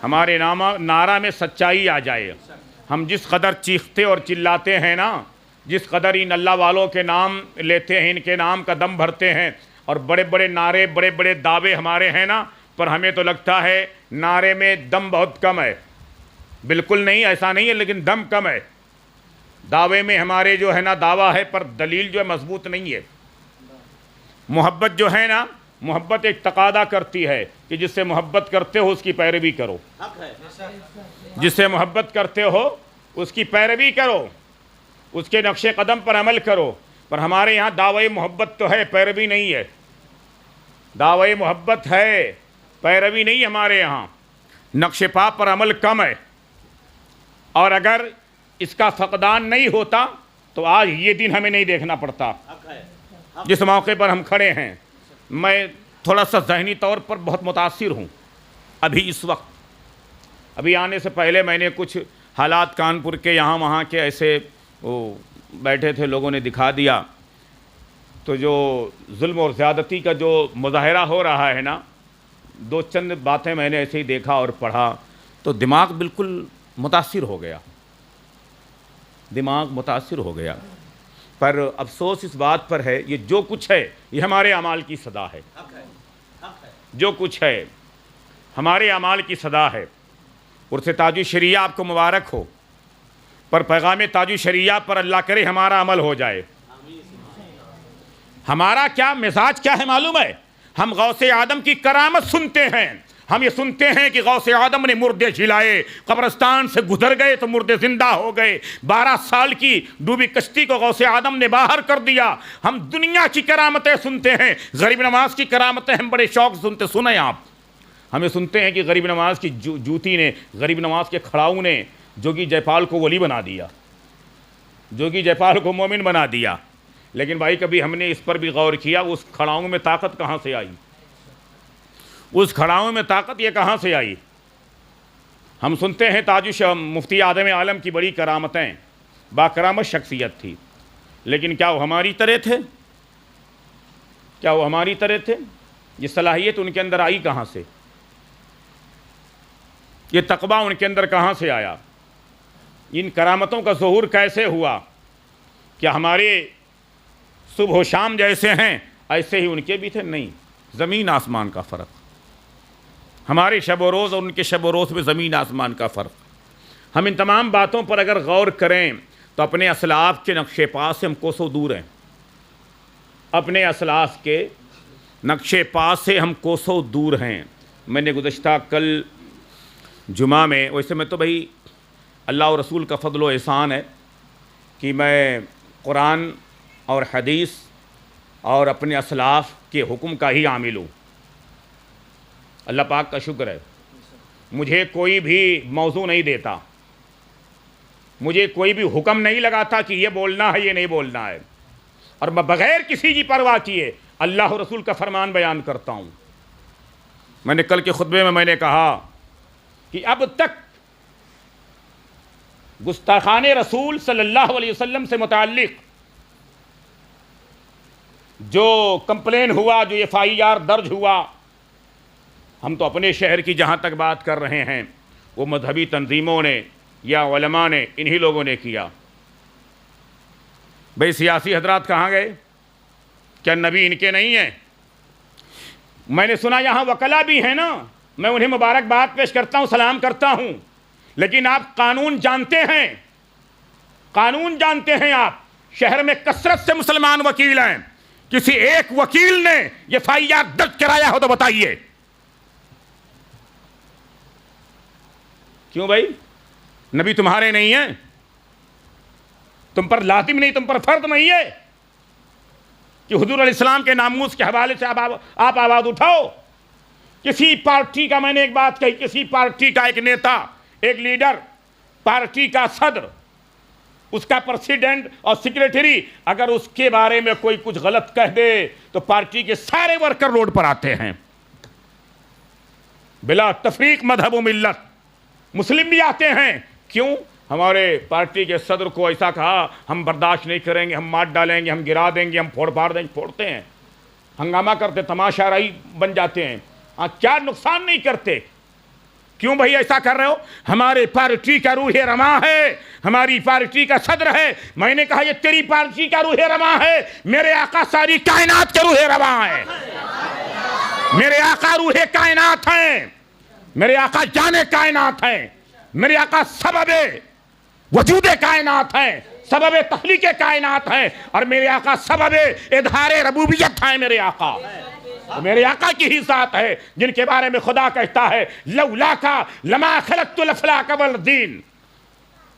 ہمارے نعرہ میں سچائی آ جائے. ہم جس قدر چیختے اور چلاتے ہیں نا، جس قدر ان اللہ والوں کے نام لیتے ہیں، ان کے نام کا دم بھرتے ہیں، اور بڑے بڑے نعرے، بڑے بڑے دعوے ہمارے ہیں نا، پر ہمیں تو لگتا ہے نعرے میں دم بہت کم ہے. بالکل نہیں، ایسا نہیں ہے، لیکن دم کم ہے. دعوے میں ہمارے جو ہے نا دعویٰ ہے، پر دلیل جو ہے مضبوط نہیں ہے. محبت جو ہے نا، محبت ایک تقاضا کرتی ہے کہ جس سے محبت کرتے ہو اس کی پیروی کرو. جس سے محبت کرتے ہو اس کی پیروی کرو، اس کے نقش قدم پر عمل کرو. پر ہمارے یہاں دعوی محبت تو ہے، پیروی نہیں ہے. دعوی محبت ہے، پیروی نہیں. ہمارے یہاں نقش پا پر عمل کم ہے. اور اگر اس کا فقدان نہیں ہوتا تو آج یہ دن ہمیں نہیں دیکھنا پڑتا جس موقع پر ہم کھڑے ہیں. میں تھوڑا سا ذہنی طور پر بہت متاثر ہوں. ابھی اس وقت، ابھی آنے سے پہلے میں نے کچھ حالات کانپور کے یہاں وہاں کے ایسے بیٹھے تھے، لوگوں نے دکھا دیا. تو جو ظلم اور زیادتی کا جو مظاہرہ ہو رہا ہے نا، دو چند باتیں میں نے ایسے ہی دیکھا اور پڑھا تو دماغ بالکل متاثر ہو گیا. دماغ متاثر ہو گیا. پر افسوس اس بات پر ہے، یہ جو کچھ ہے یہ ہمارے اعمال کی صدا ہے. جو کچھ ہے ہمارے اعمال کی صدا ہے. عرس تاج الشریعہ آپ کو مبارک ہو، پر پیغام تاج الشریعہ پر اللہ کرے ہمارا عمل ہو جائے. ہمارا کیا مزاج کیا ہے معلوم ہے؟ ہم غوث اعظم کی کرامت سنتے ہیں. ہم یہ سنتے ہیں کہ غوث اعظم نے مردے جھلائے، قبرستان سے گزر گئے تو مردے زندہ ہو گئے. 12 سال کی ڈوبی کشتی کو غوث اعظم نے باہر کر دیا. ہم دنیا کی کرامتیں سنتے ہیں، غریب نواز کی کرامتیں ہم بڑے شوق سنتے. سنیں آپ، ہمیں سنتے ہیں کہ غریب نواز کی جوتی نے، غریب نواز کے کھڑاؤں نے جوگی جے پال کو ولی بنا دیا، جوگی جے پال کو مومن بنا دیا. لیکن بھائی کبھی ہم نے اس پر بھی غور کیا اس کھڑاؤں میں طاقت کہاں سے آئی؟ اس کھڑاؤں میں طاقت یہ کہاں سے آئی؟ ہم سنتے ہیں مفتی اعظم عالم کی بڑی کرامتیں، باکرامت شخصیت تھی. لیکن کیا وہ ہماری طرح تھے؟ کیا وہ ہماری طرح تھے؟ یہ صلاحیت ان کے اندر آئی کہاں سے؟ یہ تقویٰ ان کے اندر کہاں سے آیا؟ ان کرامتوں کا ظہور کیسے ہوا؟ کیا ہمارے صبح و شام جیسے ہیں ایسے ہی ان کے بھی تھے؟ نہیں، زمین آسمان کا فرق. ہمارے شب و روز اور ان کے شب و روز میں زمین آسمان کا فرق. ہم ان تمام باتوں پر اگر غور کریں تو اپنے اسلاف کے نقش پا سے ہم کوسوں دور ہیں. اپنے اسلاف کے نقش پا سے ہم کوسوں دور ہیں. میں نے گزشتہ کل جمعہ میں، ویسے میں تو بھائی اللہ اور رسول کا فضل و احسان ہے کہ میں قرآن اور حدیث اور اپنے اسلاف کے حکم کا ہی عامل ہوں. اللہ پاک کا شکر ہے. مجھے کوئی بھی موضوع نہیں دیتا، مجھے کوئی بھی حکم نہیں لگاتا کہ یہ بولنا ہے یہ نہیں بولنا ہے، اور میں بغیر کسی کی پرواہ کیے اللہ اور رسول کا فرمان بیان کرتا ہوں. میں نے کل کے خطبے میں نے کہا کہ اب تک گستاخان رسول صلی اللہ علیہ وسلم سے متعلق جو کمپلین ہوا، جو FIR درج ہوا، ہم تو اپنے شہر کی جہاں تک بات کر رہے ہیں، وہ مذہبی تنظیموں نے یا علماء نے، انہی لوگوں نے کیا. بھئی سیاسی حضرات کہاں گئے؟ کیا نبی ان کے نہیں ہیں؟ میں نے سنا یہاں وکلا بھی ہیں نا، میں انہیں مبارکباد پیش کرتا ہوں، سلام کرتا ہوں. لیکن آپ قانون جانتے ہیں، قانون جانتے ہیں آپ. شہر میں کثرت سے مسلمان وکیل ہیں. کسی ایک وکیل نے یہ FIR درج کرایا ہو تو بتائیے. کیوں بھائی؟ نبی تمہارے نہیں ہیں؟ تم پر لازم نہیں، تم پر فرض نہیں ہے کہ حضور علیہ السلام کے ناموس کے حوالے سے آپ آواز اٹھاؤ؟ کسی پارٹی کا، میں نے ایک بات کہی، کسی پارٹی کا ایک نیتا، ایک لیڈر، پارٹی کا صدر، اس کا پریزیڈنٹ اور سیکریٹری اگر اس کے بارے میں کوئی کچھ غلط کہہ دے تو پارٹی کے سارے ورکر روڈ پر آتے ہیں بلا تفریق مذہب و ملت. مسلم بھی آتے ہیں. کیوں؟ ہمارے پارٹی کے صدر کو ایسا کہا، ہم برداشت نہیں کریں گے، ہم مار ڈالیں گے، ہم گرا دیں گے، ہم پھوڑ پھاڑ دیں گے. پھوڑتے ہیں، ہنگامہ کرتے، تماشا رائی بن جاتے ہیں. کیا نقصان نہیں کرتے؟ کیوں بھائی ایسا کر رہے ہو؟ ہمارے پارٹی کا روح رواں ہے، ہماری پارٹی کا صدر ہے۔ میں نے کہا یہ تیری پارٹی کا روح رواں ہے، میرے آقا ساری کائنات کے روح رواں ہے، میرے آقا روح کائنات ہیں، میرے آقا جان کائنات ہیں، میرے آقا سبب وجود کائنات ہیں، سبب تخلیق کائنات ہیں، اور میرے آقا سبب اظہار ربوبیت ہیں۔ میرے آقا کی ہی ذات ہے جن کے بارے میں خدا کہتا ہے لولاکا لما خلقت الافلاک والدین۔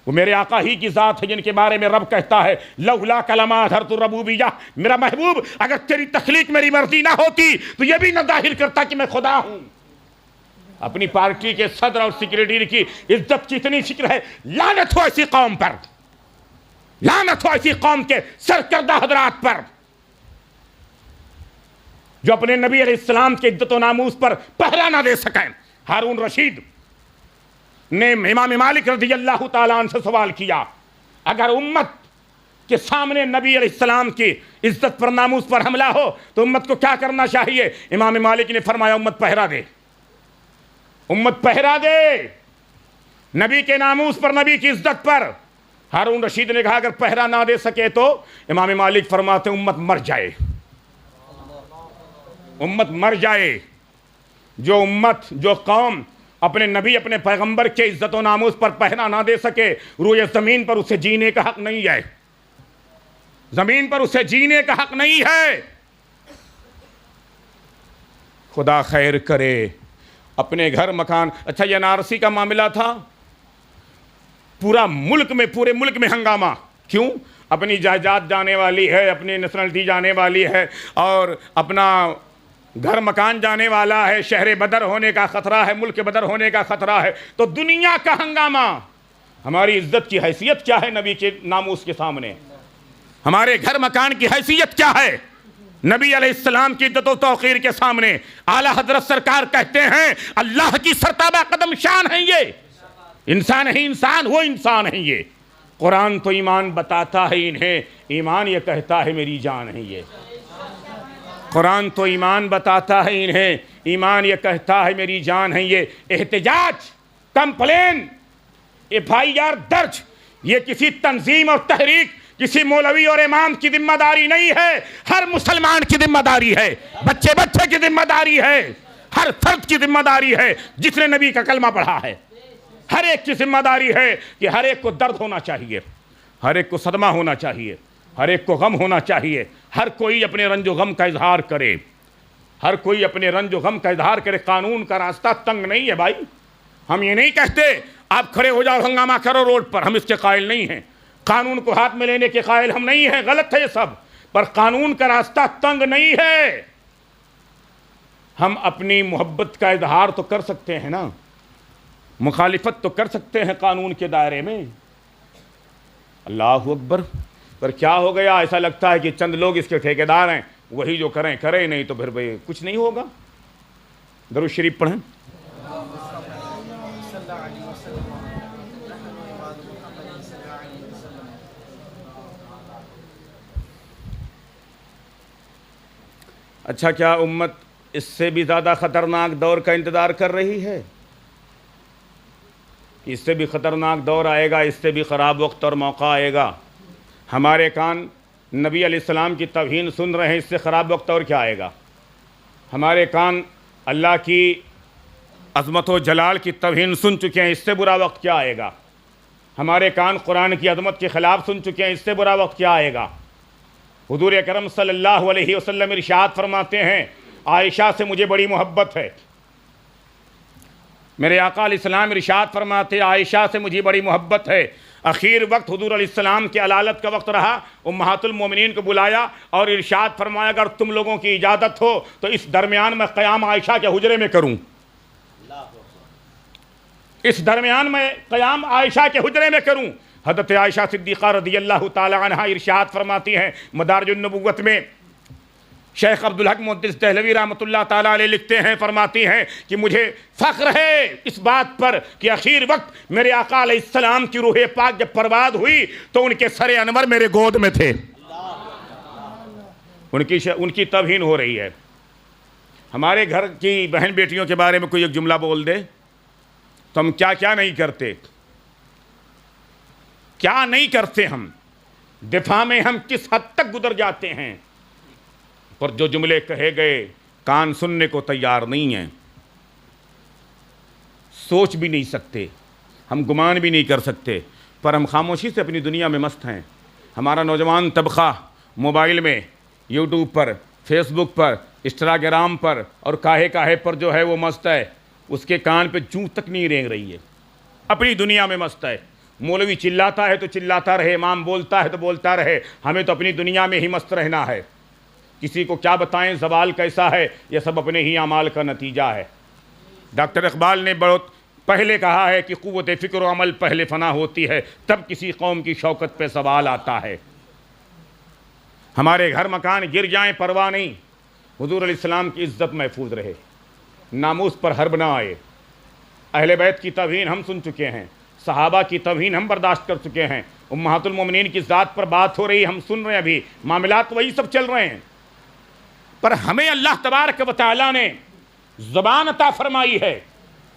وہ میرے آقا ہی کی ذات ہے جن کے بارے میں رب کہتا ہے لولاکا لما اظہرت الربوبیہ۔ میرا محبوب اگر تیری تخلیق میری مرضی نہ ہوتی تو یہ بھی نہ ظاہر کرتا کہ میں خدا ہوں۔ اپنی پارٹی کے صدر اور سیکریٹری کی عزت کی اتنی فکر ہے، لعنت ہو ایسی قوم پر، لعنت ہو ایسی قوم کے سرکردہ حضرات پر جو اپنے نبی علیہ السلام کے عزت و ناموس پر پہرا نہ دے سکیں۔ ہارون رشید نے امام مالک رضی اللہ تعالیٰ عنہ سے سوال کیا، اگر امت کے سامنے نبی علیہ السلام کی عزت پر ناموس پر حملہ ہو تو امت کو کیا کرنا چاہیے؟ امام مالک نے فرمایا امت پہرا دے، امت پہرا دے نبی کے ناموس پر، نبی کی عزت پر۔ ہارون رشید نے کہا اگر پہرا نہ دے سکے تو امام مالک فرماتے امت مر جائے، امت مر جائے۔ جو امت، جو قوم اپنے نبی، اپنے پیغمبر کے عزت و ناموس پر پہرا نہ دے سکے، روئے زمین پر اسے جینے کا حق نہیں ہے، زمین پر اسے جینے کا حق نہیں ہے۔ خدا خیر کرے، اپنے گھر مکان۔ اچھا یہ NRC کا معاملہ تھا، پورا ملک میں، پورے ملک میں ہنگامہ، کیوں؟ اپنی جائیداد جانے والی ہے، اپنی نیشنلٹی جانے والی ہے، اور اپنا گھر مکان جانے والا ہے، شہر بدر ہونے کا خطرہ ہے، ملک بدر ہونے کا خطرہ ہے، تو دنیا کا ہنگامہ۔ ہماری عزت کی حیثیت کیا ہے نبی کے ناموس کے سامنے؟ ہمارے گھر مکان کی حیثیت کیا ہے نبی علیہ السلام کی عزت و توقیر کے سامنے؟ اعلیٰ حضرت سرکار کہتے ہیں اللہ کی سرتابہ قدم شان ہیں یہ، انسان ہے انسان، وہ انسان ہیں یہ۔ قرآن تو ایمان بتاتا ہے انہیں، ایمان یہ کہتا ہے میری جان ہے یہ۔ قرآن تو ایمان بتاتا ہے انہیں، ایمان یہ کہتا ہے میری جان ہے یہ۔ احتجاج، کمپلین، FIR درج، یہ کسی تنظیم اور تحریک، کسی مولوی اور امام کی ذمہ داری نہیں ہے، ہر مسلمان کی ذمہ داری ہے، بچے بچے کی ذمہ داری ہے، ہر فرد کی ذمہ داری ہے جس نے نبی کا کلمہ پڑھا ہے۔ ہر ایک کی ذمہ داری ہے کہ ہر ایک کو درد ہونا چاہیے، ہر ایک کو صدمہ ہونا چاہیے، ہر ایک کو غم ہونا چاہیے، ہر کوئی اپنے رنج و غم کا اظہار کرے، ہر کوئی اپنے رنج و غم کا اظہار کرے۔ قانون کا راستہ تنگ نہیں ہے بھائی، ہم یہ نہیں کہتے آپ کھڑے ہو جاؤ ہنگامہ کرو روڈ پر، ہم اس کے قائل نہیں ہیں، قانون کو ہاتھ میں لینے کے قائل ہم نہیں ہیں، غلط ہے یہ سب، پر قانون کا راستہ تنگ نہیں ہے۔ ہم اپنی محبت کا اظہار تو کر سکتے ہیں نا، مخالفت تو کر سکتے ہیں قانون کے دائرے میں۔ اللہ اکبر۔ پر کیا ہو گیا؟ ایسا لگتا ہے کہ چند لوگ اس کے ٹھیکیدار ہیں، وہی جو کریں کریں، نہیں تو پھر بھئی کچھ نہیں ہوگا۔ درود شریف پڑھیں۔ اچھا کیا امت اس سے بھی زیادہ خطرناک دور کا انتظار کر رہی ہے؟ اس سے بھی خطرناک دور آئے گا، اس سے بھی خراب وقت اور موقع آئے گا۔ ہمارے کان نبی علیہ السلام کی توہین سن رہے ہیں، اس سے خراب وقت اور کیا آئے گا؟ ہمارے کان اللہ کی عظمت و جلال کی توہین سن چکے ہیں، اس سے برا وقت کیا آئے گا؟ ہمارے کان قرآن کی عظمت کے خلاف سن چکے ہیں، اس سے برا وقت کیا آئے گا؟ حضور اکرم صلی اللہ علیہ وسلم ارشاد فرماتے ہیں عائشہ سے مجھے بڑی محبت ہے۔ میرے آقا علیہ السلام ارشاد فرماتے عائشہ سے مجھے بڑی محبت ہے۔ اخیر وقت حضور علیہ السلام کے علالت کا وقت رہا، امہات المومنین کو بلایا اور ارشاد فرمایا اگر تم لوگوں کی اجازت ہو تو اس درمیان میں قیام عائشہ کے حجرے میں کروں، اس درمیان میں قیام عائشہ کے حجرے میں کروں۔ حضرت عائشہ صدیقہ رضی اللہ تعالی عنہ ارشاد فرماتی ہیں، مدارج النبوت میں شیخ عبدالحق محدث دہلوی رحمۃ اللہ تعالیٰ علیہ لکھتے ہیں، فرماتی ہیں کہ مجھے فخر ہے اس بات پر کہ اخیر وقت میرے آقا علیہ السلام کی روح پاک جب پرواز ہوئی تو ان کے سر انور میرے گود میں تھے۔ ان کی توہین ہو رہی ہے۔ ہمارے گھر کی بہن بیٹیوں کے بارے میں کوئی ایک جملہ بول دے، تو ہم کیا کیا نہیں کرتے، کیا نہیں کرتے، ہم دفاع میں ہم کس حد تک گزر جاتے ہیں، پر جو جملے کہے گئے کان سننے کو تیار نہیں ہیں، سوچ بھی نہیں سکتے، ہم گمان بھی نہیں کر سکتے، پر ہم خاموشی سے اپنی دنیا میں مست ہیں۔ ہمارا نوجوان طبقہ موبائل میں، یوٹیوب پر، فیس بک پر، انسٹاگرام پر اور کاہے پر جو ہے وہ مست ہے، اس کے کان پہ جوں تک نہیں رینگ رہی ہے، اپنی دنیا میں مست ہے۔ مولوی چلاتا ہے تو چلاتا رہے، امام بولتا ہے تو بولتا رہے، ہمیں تو اپنی دنیا میں ہی مست رہنا ہے۔ کسی کو کیا بتائیں زوال کیسا ہے، یہ سب اپنے ہی اعمال کا نتیجہ ہے۔ ڈاکٹر اقبال نے بہت پہلے کہا ہے کہ قوت فکر و عمل پہلے فنا ہوتی ہے، تب کسی قوم کی شوکت پہ سوال آتا ہے۔ ہمارے گھر مکان گر جائیں پرواہ نہیں، حضور علیہ السلام کی عزت محفوظ رہے، ناموس پر حرب نہ آئے۔ اہل بیت کی توہین ہم سن چکے ہیں، صحابہ کی توہین ہم برداشت کر چکے ہیں، امہات المومنین کی ذات پر بات ہو رہی ہم سن رہے ہیں، ابھی معاملات وہی سب چل رہے ہیں، پر ہمیں اللہ تبارک و تعالیٰ نے زبان عطا فرمائی ہے،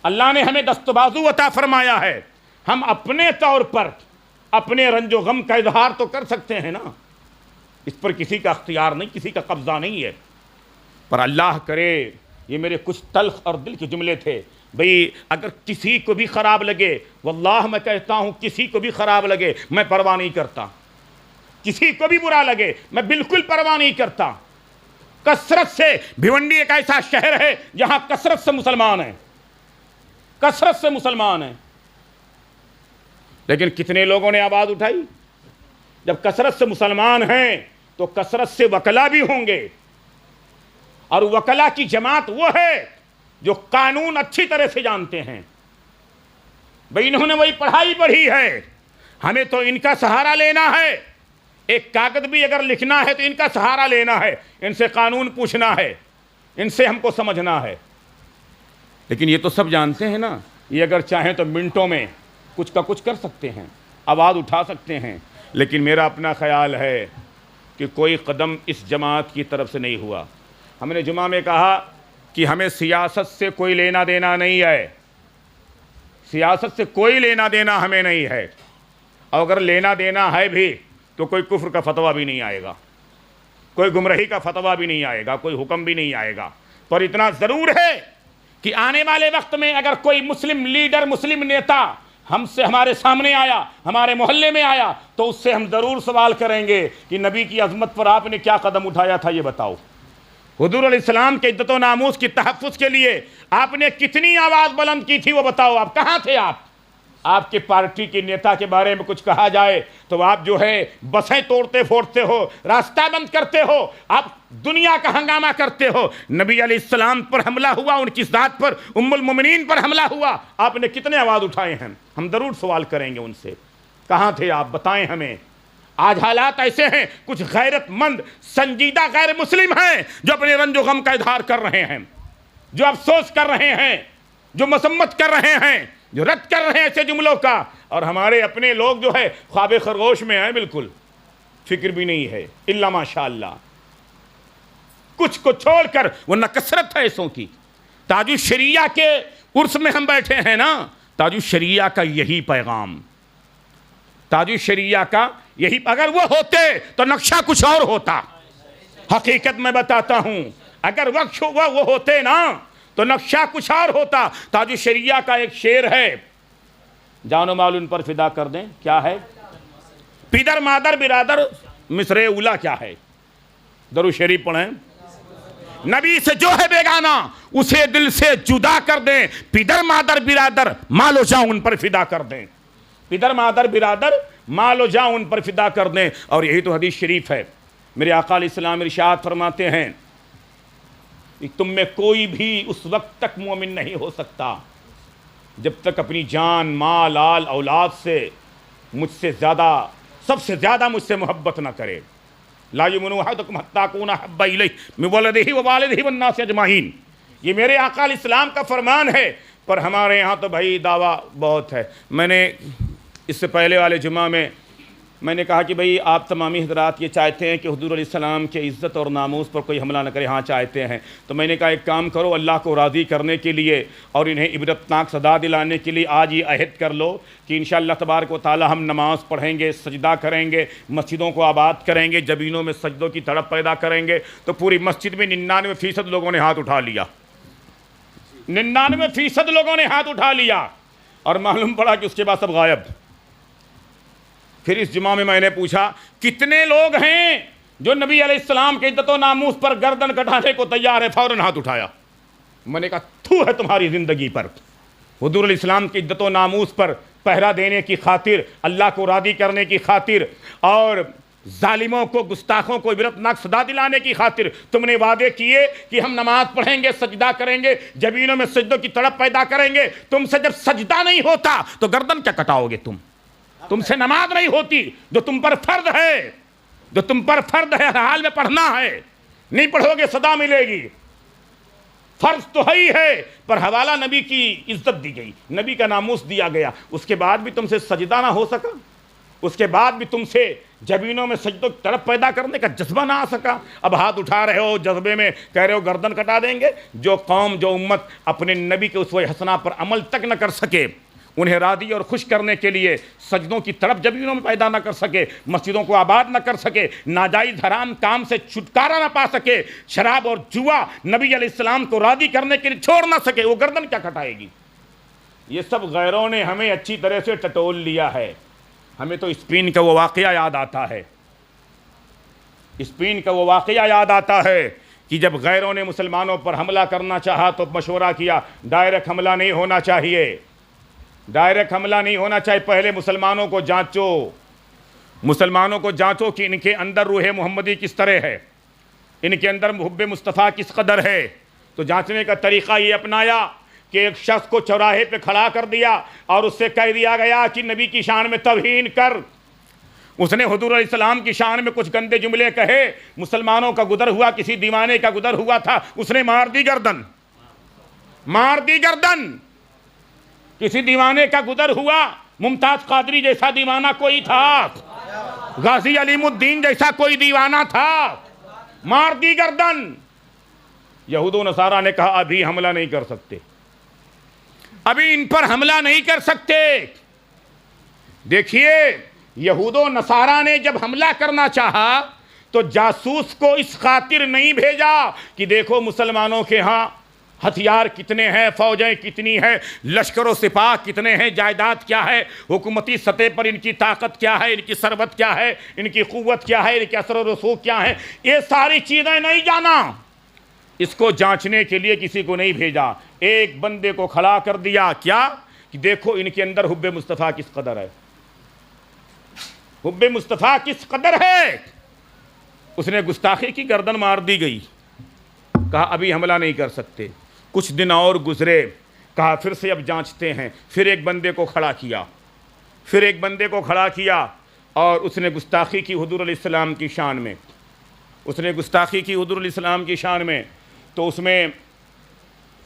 اللہ نے ہمیں دست و بازو عطا فرمایا ہے، ہم اپنے طور پر اپنے رنج و غم کا اظہار تو کر سکتے ہیں نا، اس پر کسی کا اختیار نہیں، کسی کا قبضہ نہیں ہے۔ پر اللہ کرے، یہ میرے کچھ تلخ اور دل کے جملے تھے، بھئی اگر کسی کو بھی خراب لگے، واللہ میں کہتا ہوں کسی کو بھی خراب لگے میں پرواہ نہیں کرتا، کسی کو بھی برا لگے میں بالکل پرواہ نہیں کرتا۔ کثرت سے بھیونڈی ایک ایسا شہر ہے جہاں کثرت سے مسلمان ہیں، کثرت سے مسلمان ہیں، لیکن کتنے لوگوں نے آواز اٹھائی؟ جب کثرت سے مسلمان ہیں تو کثرت سے وکلا بھی ہوں گے، اور وکلا کی جماعت وہ ہے جو قانون اچھی طرح سے جانتے ہیں، بھئی انہوں نے وہی پڑھائی پڑھی ہے، ہمیں تو ان کا سہارا لینا ہے، ایک کاغذ بھی اگر لکھنا ہے تو ان کا سہارا لینا ہے، ان سے قانون پوچھنا ہے، ان سے ہم کو سمجھنا ہے۔ لیکن یہ تو سب جانتے ہیں نا، یہ اگر چاہیں تو منٹوں میں کچھ کا کچھ کر سکتے ہیں، آواز اٹھا سکتے ہیں، لیکن میرا اپنا خیال ہے کہ کوئی قدم اس جماعت کی طرف سے نہیں ہوا۔ ہم نے جمعہ میں کہا کہ ہمیں سیاست سے کوئی لینا دینا نہیں ہے، سیاست سے کوئی لینا دینا ہمیں نہیں ہے، اور اگر لینا دینا ہے بھی تو کوئی کفر کا فتویٰ بھی نہیں آئے گا، کوئی گمراہی کا فتویٰ بھی نہیں آئے گا، کوئی حکم بھی نہیں آئے گا۔ پر اتنا ضرور ہے کہ آنے والے وقت میں اگر کوئی مسلم لیڈر، مسلم نیتا ہم سے ہمارے سامنے آیا، ہمارے محلے میں آیا، تو اس سے ہم ضرور سوال کریں گے کہ نبی کی عظمت پر آپ نے کیا قدم اٹھایا تھا، یہ بتاؤ۔ حضور علیہ السلام کے عزت و ناموس کی تحفظ کے لیے آپ نے کتنی آواز بلند کی تھی، وہ بتاؤ، آپ کہاں تھے؟ آپ کے پارٹی کے نیتا کے بارے میں کچھ کہا جائے تو آپ جو ہے بسیں توڑتے پھوڑتے ہو، راستہ بند کرتے ہو، آپ دنیا کا ہنگامہ کرتے ہو۔ نبی علیہ السلام پر حملہ ہوا، ان کی ذات پر، ام المومنین پر حملہ ہوا، آپ نے کتنے آواز اٹھائے ہیں؟ ہم ضرور سوال کریں گے ان سے، کہاں تھے آپ، بتائیں ہمیں۔ آج حالات ایسے ہیں، کچھ غیرت مند سنجیدہ غیر مسلم ہیں جو اپنے رنج و غم کا اظہار کر رہے ہیں، جو افسوس کر رہے ہیں، جو مذمت کر رہے ہیں، جو رد کر رہے ہیں ایسے جملوں کا، اور ہمارے اپنے لوگ جو ہے خواب خرگوش میں ہیں، بالکل فکر بھی نہیں ہے، الا ماشاءاللہ، کچھ کو چھوڑ کر، ورنہ کثرت ہے ایسوں کی۔ تاج الشریعہ کے عرس میں ہم بیٹھے ہیں نا، تاج الشریعہ کا یہی پیغام، تاج الشریعہ کا یہی، اگر وہ ہوتے تو نقشہ کچھ اور ہوتا، حقیقت میں بتاتا ہوں، اگر وہ ہوتے نا تو نقشہ کچھ اور ہوتا۔ تاج الشریعہ کا ایک شعر ہے، جان و مال ان پر فدا کر دیں، کیا ہے؟ پیدر مادر برادر مصر اولا، کیا ہے؟ درود شریف پڑھیں۔ نبی سے جو ہے بیگانہ اسے دل سے جدا کر دیں، پیدر مادر برادر مال و جان ان پر فدا کر دیں، پیدر مادر برادر مال و جان ان پر فدا کر دیں۔ اور یہی تو حدیث شریف ہے، میرے آقا علیہ السلام ارشاد فرماتے ہیں کہ تم میں کوئی بھی اس وقت تک مومن نہیں ہو سکتا جب تک اپنی جان، مال، آل، اولاد سے مجھ سے زیادہ، سب سے زیادہ مجھ سے محبت نہ کرے۔ لا یؤمن احدکم حتی اکون احب الیہ من ولدہ ووالدہ والناس اجمعین، یہ میرے آقا علیہ السلام کا فرمان ہے۔ پر ہمارے یہاں تو بھائی دعویٰ بہت ہے۔ میں نے اس سے پہلے والے جمعہ میں میں نے کہا کہ بھئی آپ تمامی حضرات یہ چاہتے ہیں کہ حضور علیہ السلام کے عزت اور ناموس پر کوئی حملہ نہ کرے؟ ہاں چاہتے ہیں۔ تو میں نے کہا ایک کام کرو، اللہ کو راضی کرنے کے لیے اور انہیں عبرتناک سزا دلانے کے لیے آج یہ عہد کر لو کہ انشاءاللہ تبارک و تعالی ہم نماز پڑھیں گے، سجدہ کریں گے، مسجدوں کو آباد کریں گے، جبینوں میں سجدوں کی تڑپ پیدا کریں گے۔ تو پوری مسجد میں 99% لوگوں نے ہاتھ اٹھا لیا، 99% لوگوں نے ہاتھ اٹھا لیا، اور معلوم پڑا کہ اس کے بعد سب غائب۔ پھر اس جمعہ میں نے پوچھا کتنے لوگ ہیں جو نبی علیہ السلام کے عزت و ناموس پر گردن کٹانے کو تیار ہے؟ فوراً ہاتھ اٹھایا۔ میں نے کہا تھو ہے تمہاری زندگی پر، حضور علیہ السلام کی عزت و ناموس پر پہرا دینے کی خاطر، اللہ کو راضی کرنے کی خاطر اور ظالموں کو، گستاخوں کو عبرتناک سزا دلانے کی خاطر تم نے وعدے کیے کہ ہم نماز پڑھیں گے، سجدہ کریں گے، جبینوں میں سجدوں کی تڑپ پیدا کریں گے۔ تم سے جب سجدہ نہیں ہوتا تو گردن کیا کٹاؤ گے تم سے نماز نہیں ہوتی جو تم پر فرض ہے، جو تم پر فرض ہے، ہر حال میں پڑھنا ہے، نہیں پڑھو گے سزا ملے گی۔ فرض تو ہی ہے، پر حوالہ نبی کی عزت دی گئی، نبی کا ناموس دیا گیا، اس کے بعد بھی تم سے سجدہ نہ ہو سکا، اس کے بعد بھی تم سے جبینوں میں سجدوں کی طرف پیدا کرنے کا جذبہ نہ آ سکا۔ اب ہاتھ اٹھا رہے ہو، جذبے میں کہہ رہے ہو گردن کٹا دیں گے۔ جو قوم، جو امت اپنے نبی کے اسوہ حسنہ پر عمل تک نہ کر سکے، انہیں راضی اور خوش کرنے کے لیے سجدوں کی طرف جبینوں میں پیدا نہ کر سکے، مسجدوں کو آباد نہ کر سکے، ناجائز حرام کام سے چھٹکارا نہ پا سکے، شراب اور جوا نبی علیہ السلام کو راضی کرنے کے لیے چھوڑ نہ سکے، وہ گردن کیا کٹائے گی؟ یہ سب غیروں نے ہمیں اچھی طرح سے ٹٹول لیا ہے۔ ہمیں تو اسپین کا وہ واقعہ یاد آتا ہے، اسپین کا وہ واقعہ یاد آتا ہے کہ جب غیروں نے مسلمانوں پر حملہ کرنا چاہا تو مشورہ کیا ڈائریکٹ حملہ نہیں ہونا چاہیے، ڈائریکٹ حملہ نہیں ہونا چاہیے، پہلے مسلمانوں کو جانچو، مسلمانوں کو جانچو کہ ان کے اندر روح محمدی کس طرح ہے، ان کے اندر محب مصطفیٰ کس قدر ہے۔ تو جانچنے کا طریقہ یہ اپنایا کہ ایک شخص کو چوراہے پہ کھڑا کر دیا اور اس سے کہہ دیا گیا کہ نبی کی شان میں توہین کر۔ اس نے حضور علیہ السلام کی شان میں کچھ گندے جملے کہے، مسلمانوں کا گزر ہوا، کسی دیوانے کا گزر ہوا تھا، اس نے مار دی گردن، مار دی گردن۔ کسی دیوانے کا گزر ہوا، ممتاز قادری جیسا دیوانہ کوئی تھا، غازی علیم الدین جیسا کوئی دیوانہ تھا، مار دی گردن۔ یہود و نصارہ نے کہا ابھی حملہ نہیں کر سکتے، ابھی ان پر حملہ نہیں کر سکتے۔ دیکھیے یہود و نصارہ نے جب حملہ کرنا چاہا تو جاسوس کو اس خاطر نہیں بھیجا کہ دیکھو مسلمانوں کے ہاں ہتھیار کتنے ہیں، فوجیں کتنی ہیں، لشکر و سپاہ کتنے ہیں، جائیداد کیا ہے، حکومتی سطح پر ان کی طاقت کیا ہے، ان کی ثروت کیا ہے، ان کی قوت کیا ہے، ان کے اثر و رسوخ کیا ہے، یہ ساری چیزیں نہیں جانا۔ اس کو جانچنے کے لیے کسی کو نہیں بھیجا، ایک بندے کو کھڑا کر دیا، کیا کہ دیکھو ان کے اندر حب مصطفیٰ کس قدر ہے، حب مصطفیٰ کس قدر ہے۔ اس نے گستاخی کی، گردن مار دی گئی۔ کہا ابھی حملہ نہیں کر سکتے۔ کچھ دن اور گزرے، کہا پھر سے اب جانچتے ہیں۔ پھر ایک بندے کو کھڑا کیا، پھر ایک بندے کو کھڑا کیا، اور اس نے گستاخی کی حضور علیہ السلام کی شان میں، اس نے گستاخی کی حضور علیہ السلام کی شان میں۔ تو اس میں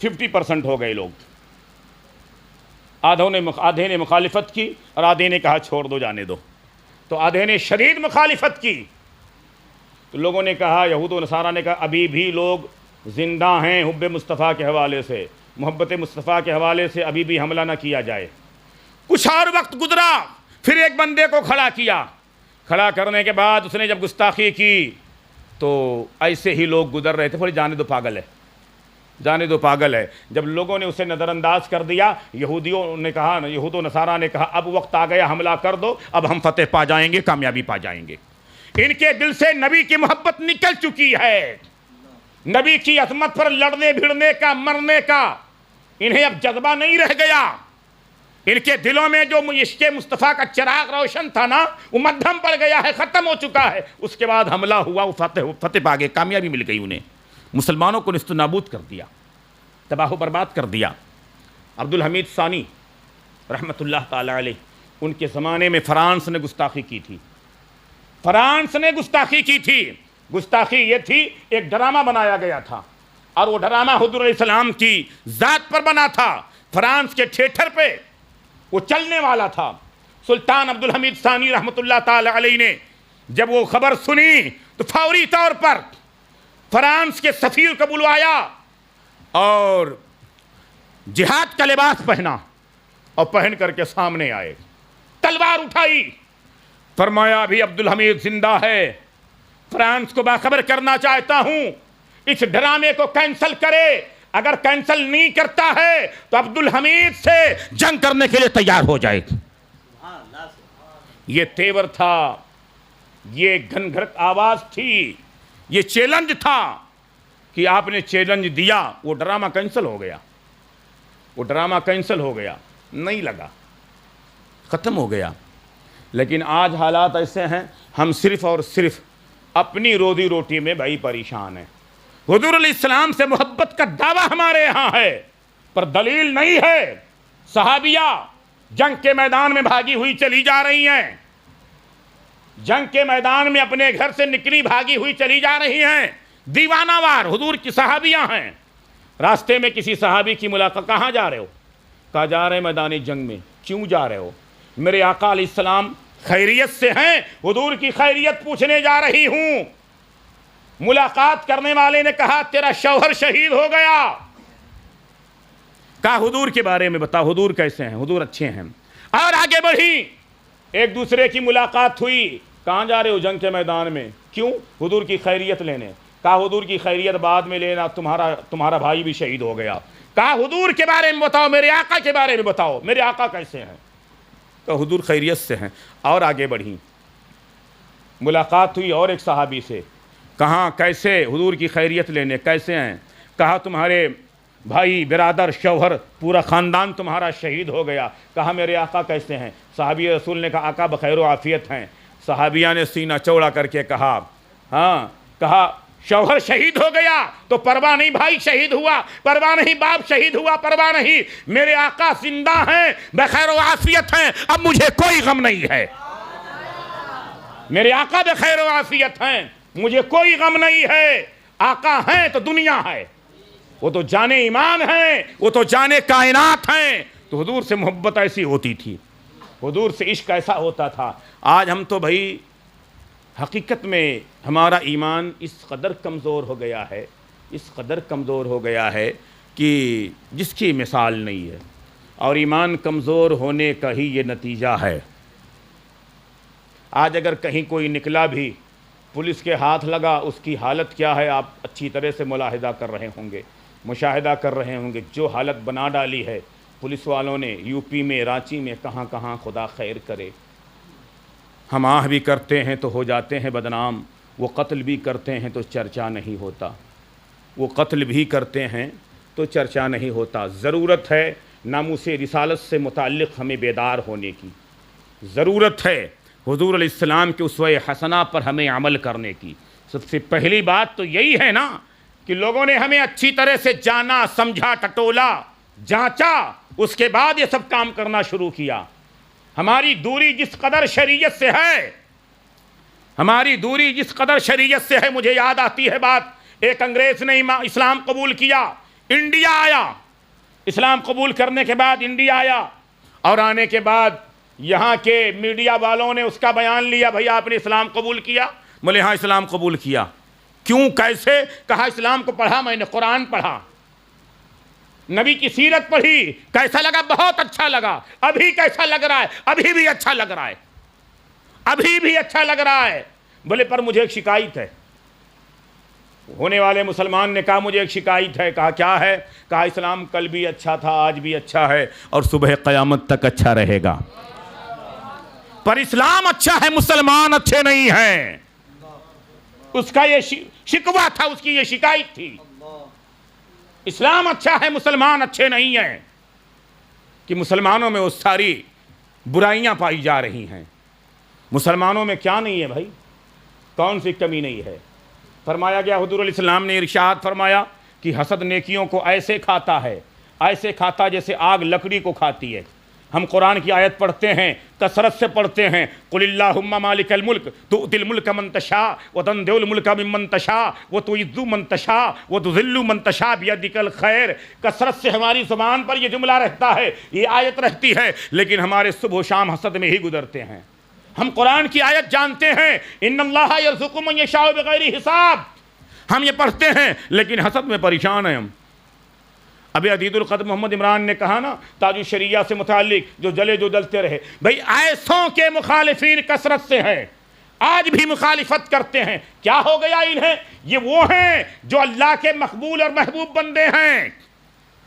50% ہو گئے لوگ، آدھے نے مخالفت کی اور آدھے نے کہا چھوڑ دو، جانے دو۔ تو آدھے نے شدید مخالفت کی۔ تو لوگوں نے کہا، یہود و نصارہ نے کہا ابھی بھی لوگ زندہ ہیں حب مصطفیٰ کے حوالے سے، محبت مصطفیٰ کے حوالے سے ابھی بھی حملہ نہ کیا جائے۔ کچھ اور وقت گزرا، پھر ایک بندے کو کھڑا کیا۔ کھڑا کرنے کے بعد اس نے جب گستاخی کی تو ایسے ہی لوگ گزر رہے تھے، بولے جانے دو پاگل ہے، جانے دو پاگل ہے۔ جب لوگوں نے اسے نظر انداز کر دیا، یہودیوں نے کہا، یہود و نصارہ نے کہا اب وقت آ گیا، حملہ کر دو، اب ہم فتح پا جائیں گے، کامیابی پا جائیں گے۔ ان کے دل سے نبی کی محبت نکل چکی ہے، نبی کی عظمت پر لڑنے بھڑنے کا، مرنے کا انہیں اب جذبہ نہیں رہ گیا۔ ان کے دلوں میں جو عشق مصطفیٰ کا چراغ روشن تھا نا، وہ مدھم پڑ گیا ہے، ختم ہو چکا ہے۔ اس کے بعد حملہ ہوا، وہ فتح پا گئے، کامیابی مل گئی انہیں، مسلمانوں کو نیست و نابود کر دیا، تباہ و برباد کر دیا۔ عبد الحمید ثانی رحمۃ اللہ تعالی علیہ، ان کے زمانے میں فرانس نے گستاخی کی تھی، فرانس نے گستاخی کی تھی۔ گستاخی یہ تھی، ایک ڈرامہ بنایا گیا تھا، اور وہ ڈرامہ حضور علیہ السلام کی ذات پر بنا تھا۔ فرانس کے تھیٹر پہ وہ چلنے والا تھا، سلطان عبد الحمید ثانی رحمۃ اللہ تعالی علیہ نے جب وہ خبر سنی تو فوری طور پر فرانس کے سفیر کو بلوایا اور جہاد کا لباس پہنا اور پہن کر کے سامنے آئے، تلوار اٹھائی، فرمایا ابھی عبد الحمید زندہ ہے، فرانس کو باخبر کرنا چاہتا ہوں، اس ڈرامے کو کینسل کرے، اگر کینسل نہیں کرتا ہے تو عبد الحمید سے جنگ کرنے کے لیے تیار ہو جائے۔ یہ تیور تھا، یہ گھنگھرت آواز تھی، یہ چیلنج تھا کہ آپ نے چیلنج دیا، وہ ڈرامہ کینسل ہو گیا، وہ ڈرامہ کینسل ہو گیا، نہیں لگا، ختم ہو گیا۔ لیکن آج حالات ایسے ہیں، ہم صرف اور صرف اپنی روزی روٹی میں بھائی پریشان ہیں۔ حضور علیہ السلام سے محبت کا دعویٰ ہمارے یہاں ہے پر دلیل نہیں ہے۔ صحابیہ جنگ کے میدان میں بھاگی ہوئی چلی جا رہی ہیں، جنگ کے میدان میں اپنے گھر سے نکلی بھاگی ہوئی چلی جا رہی ہیں، دیوانہ وار حضور کی صحابیاں ہیں۔ راستے میں کسی صحابی کی ملاقات، کہاں جا رہے ہو؟ کہا جا رہے ہیں میدان جنگ میں۔ کیوں جا رہے ہو؟ میرے آقا علیہ السلام خیریت سے ہیں، حضور کی خیریت پوچھنے جا رہی ہوں۔ ملاقات کرنے والے نے کہا تیرا شوہر شہید ہو گیا۔ کہا حضور کے بارے میں بتا، حضور کیسے ہیں؟ حضور اچھے ہیں۔ اور آگے بڑھی، ایک دوسرے کی ملاقات ہوئی۔ کہاں جا رہے ہو؟ جنگ کے میدان میں۔ کیوں؟ حضور کی خیریت لینے۔ کہا حضور کی خیریت بعد میں لینا، تمہارا بھائی بھی شہید ہو گیا۔ کہا حضور کے بارے میں بتاؤ، میرے آقا کے بارے میں بتاؤ، میرے آقا کیسے ہیں؟ تو حضور خیریت سے ہیں۔ اور آگے بڑھی، ملاقات ہوئی اور ایک صحابی سے۔ کہاں کیسے؟ حضور کی خیریت لینے۔ کیسے ہیں؟ کہا تمہارے بھائی، برادر، شوہر، پورا خاندان تمہارا شہید ہو گیا۔ کہا میرے آقا کیسے ہیں؟ صحابی رسول نے کہا آقا بخیر و عافیت ہیں۔ صحابیہ نے سینہ چوڑا کر کے کہا ہاں، کہا شوہر شہید ہو گیا تو پرواہ نہیں، بھائی شہید ہوا پرواہ نہیں، باپ شہید ہوا پرواہ نہیں، میرے آقا زندہ ہیں، بخیر و عافیت ہیں، اب مجھے کوئی غم نہیں ہے۔ میرے آقا بخیر و عافیت ہیں، مجھے کوئی غم نہیں ہے۔ آقا ہیں تو دنیا ہے، وہ تو جانے ایمان ہیں، وہ تو جانے کائنات ہیں۔ تو حضور سے محبت ایسی ہوتی تھی، حضور سے عشق ایسا ہوتا تھا۔ آج ہم تو بھائی حقیقت میں ہمارا ایمان اس قدر کمزور ہو گیا ہے، اس قدر کمزور ہو گیا ہے کہ جس کی مثال نہیں ہے، اور ایمان کمزور ہونے کا ہی یہ نتیجہ ہے۔ آج اگر کہیں کوئی نکلا بھی، پولیس کے ہاتھ لگا، اس کی حالت کیا ہے آپ اچھی طرح سے ملاحظہ کر رہے ہوں گے، مشاہدہ کر رہے ہوں گے۔ جو حالت بنا ڈالی ہے پولیس والوں نے یو پی میں، رانچی میں، کہاں کہاں، خدا خیر کرے۔ ہم آہ بھی کرتے ہیں تو ہو جاتے ہیں بدنام، وہ قتل بھی کرتے ہیں تو چرچا نہیں ہوتا، وہ قتل بھی کرتے ہیں تو چرچا نہیں ہوتا۔ ضرورت ہے ناموس رسالت سے متعلق ہمیں بیدار ہونے کی، ضرورت ہے حضور علیہ السلام کے اسوہ حسنہ پر ہمیں عمل کرنے کی۔ سب سے پہلی بات تو یہی ہے نا کہ لوگوں نے ہمیں اچھی طرح سے جانا، سمجھا، ٹٹولا، جانچا، اس کے بعد یہ سب کام کرنا شروع کیا۔ ہماری دوری جس قدر شریعت سے ہے، ہماری دوری جس قدر شریعت سے ہے، مجھے یاد آتی ہے بات، ایک انگریز نے اسلام قبول کیا، انڈیا آیا، اسلام قبول کرنے کے بعد انڈیا آیا، اور آنے کے بعد یہاں کے میڈیا والوں نے اس کا بیان لیا، بھئی آپ نے اسلام قبول کیا؟ بولے ہاں اسلام قبول کیا۔ کیوں؟ کیسے؟ کہا اسلام کو پڑھا میں نے، قرآن پڑھا، نبی کی سیرت پڑھی، کیسا لگا؟ بہت اچھا لگا۔ ابھی کیسا لگ رہا ہے؟ ابھی بھی اچھا لگ رہا ہے، ابھی بھی اچھا لگ رہا ہے۔ بولے پر مجھے ایک شکایت ہے۔ ہونے والے مسلمان نے کہا مجھے ایک شکایت ہے۔ کہا کیا ہے؟ کہا اسلام کل بھی اچھا تھا، آج بھی اچھا ہے، اور صبح قیامت تک اچھا رہے گا، پر اسلام اچھا ہے، مسلمان اچھے نہیں ہیں۔ اس کا یہ شکوہ تھا، اس کی یہ شکایت تھی، اسلام اچھا ہے، مسلمان اچھے نہیں ہیں، کہ مسلمانوں میں وہ ساری برائیاں پائی جا رہی ہیں۔ مسلمانوں میں کیا نہیں ہے بھائی؟ کون سی کمی نہیں ہے؟ فرمایا گیا، حضور علیہ السلام نے ارشاد فرمایا کہ حسد نیکیوں کو ایسے کھاتا ہے، ایسے کھاتا جیسے آگ لکڑی کو کھاتی ہے۔ ہم قرآن کی آیت پڑھتے ہیں، کثرت سے پڑھتے ہیں، قل اللہم مالک الملک تؤتی الملک من تشاء وتنزع الملک ممن تشاء وتعز من تشاء وتذل من تشاء بیدک الخیر۔ کثرت سے ہماری زبان پر یہ جملہ رہتا ہے، یہ آیت رہتی ہے، لیکن ہمارے صبح و شام حسد میں ہی گزرتے ہیں۔ ہم قرآن کی آیت جانتے ہیں، ان اللہ یرزق من یشاء بغیر حساب، ہم یہ پڑھتے ہیں لیکن حسد میں پریشان ہیں ہم۔ ابھی عدید القدر محمد عمران نے کہا نا تاج الشریعہ سے متعلق، جو جلے جو جلتے رہے، بھئی ایسوں کے مخالفین کثرت سے ہیں، آج بھی مخالفت کرتے ہیں۔ کیا ہو گیا انہیں؟ یہ وہ ہیں جو اللہ کے مقبول اور محبوب بندے ہیں،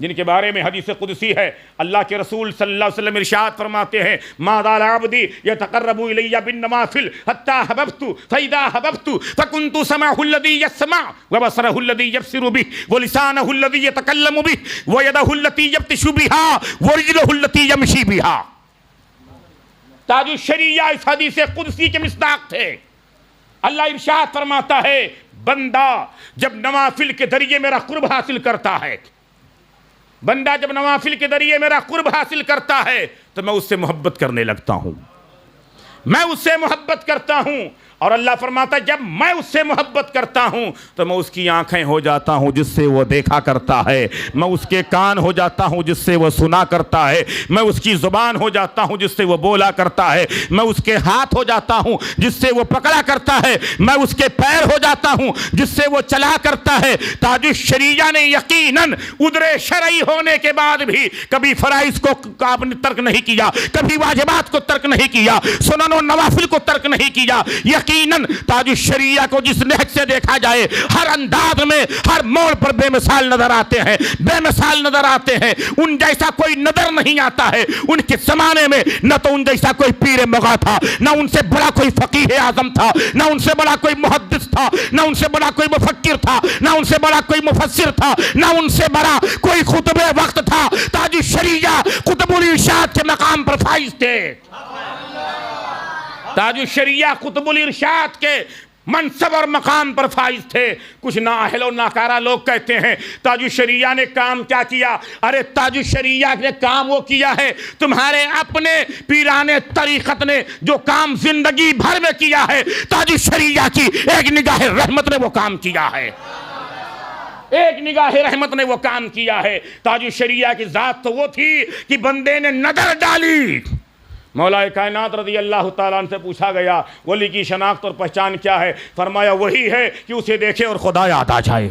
جن کے بارے میں حدیث قدسی ہے، اللہ کے رسول صلی اللہ علیہ وسلم ارشاد فرماتے ہیں، ما زال عبدی یتقرب الی بالنوافل حتی حببت فاذا حببت فکنت سمعہ الذی یسمع وبصرہ الذی یبصر بہ ولسانہ الذی یتکلم بہ ویدہ التی یبطش بہا ورجلہ التی یمشی بہا۔ تاج الشریعہ اس حدیث قدسی کے مصداق تھے۔ اللہ ارشاد فرماتا ہے، بندہ جب نوافل کے ذریعے میرا قرب حاصل کرتا ہے، بندہ جب نوافل کے ذریعے میرا قرب حاصل کرتا ہے تو میں اس سے محبت کرنے لگتا ہوں، میں اس سے محبت کرتا ہوں۔ اور اللہ فرماتا ہے جب میں اس سے محبت کرتا ہوں تو میں اس کی آنکھیں ہو جاتا ہوں جس سے وہ دیکھا کرتا ہے، میں اس کے کان ہو جاتا ہوں جس سے وہ سنا کرتا ہے، میں اس کی زبان ہو جاتا ہوں جس سے وہ بولا کرتا ہے، میں اس کے ہاتھ ہو جاتا ہوں جس سے وہ پکڑا کرتا ہے، میں اس کے پیر ہو جاتا ہوں جس سے وہ چلا کرتا ہے۔ تاج الشریعہ نے یقیناً ادر شرعی ہونے کے بعد بھی کبھی فرائض کو آپ نے ترک نہیں کیا، کبھی واجبات کو ترک نہیں کیا، سنن و نوافل کو ترک نہیں کیا۔ یقیناً تاج الشریعہ کو جس نہج سے دیکھا جائے، ہر انداز میں ہر موڑ پر بے مثال نظر آتے ہیں، بے مثال نظر آتے ہیں۔ ان جیسا کوئی نظر نہیں آتا ہے ان کے زمانے میں، نہ تو ان جیسا کوئی پیر مغا تھا، نہ ان سے بڑا کوئی فقیہ اعظم تھا، نہ ان سے بڑا کوئی محدث تھا، نہ ان سے بڑا کوئی مفکر تھا، نہ ان سے بڑا کوئی مفسر تھا، نہ ان سے بڑا کوئی خطب وقت تھا۔ تاج الشریعہ قطب الارشاد کے مقام پر فائز تھے، تاج الشریعہ قطب الارشاد کے منصب اور مقام پر فائز تھے۔ کچھ نااہل و ناکارہ لوگ کہتے ہیں تاج الشریعہ نے کام کیا کیا؟ ارے تاج الشریعہ نے کام وہ کیا ہے تمہارے اپنے پیران طریقت نے جو کام زندگی بھر میں کیا ہے، تاج الشریعہ کی ایک نگاہ رحمت نے وہ کام کیا ہے، ایک نگاہ رحمت نے وہ کام کیا ہے۔ تاج الشریعہ کی ذات تو وہ تھی کہ بندے نے نظر ڈالی، مولا کائنات رضی اللہ تعالیٰ عنہ سے پوچھا گیا ولی کی شناخت اور پہچان کیا ہے؟ فرمایا وہی ہے کہ اسے دیکھے اور خدا یاد آ جائے۔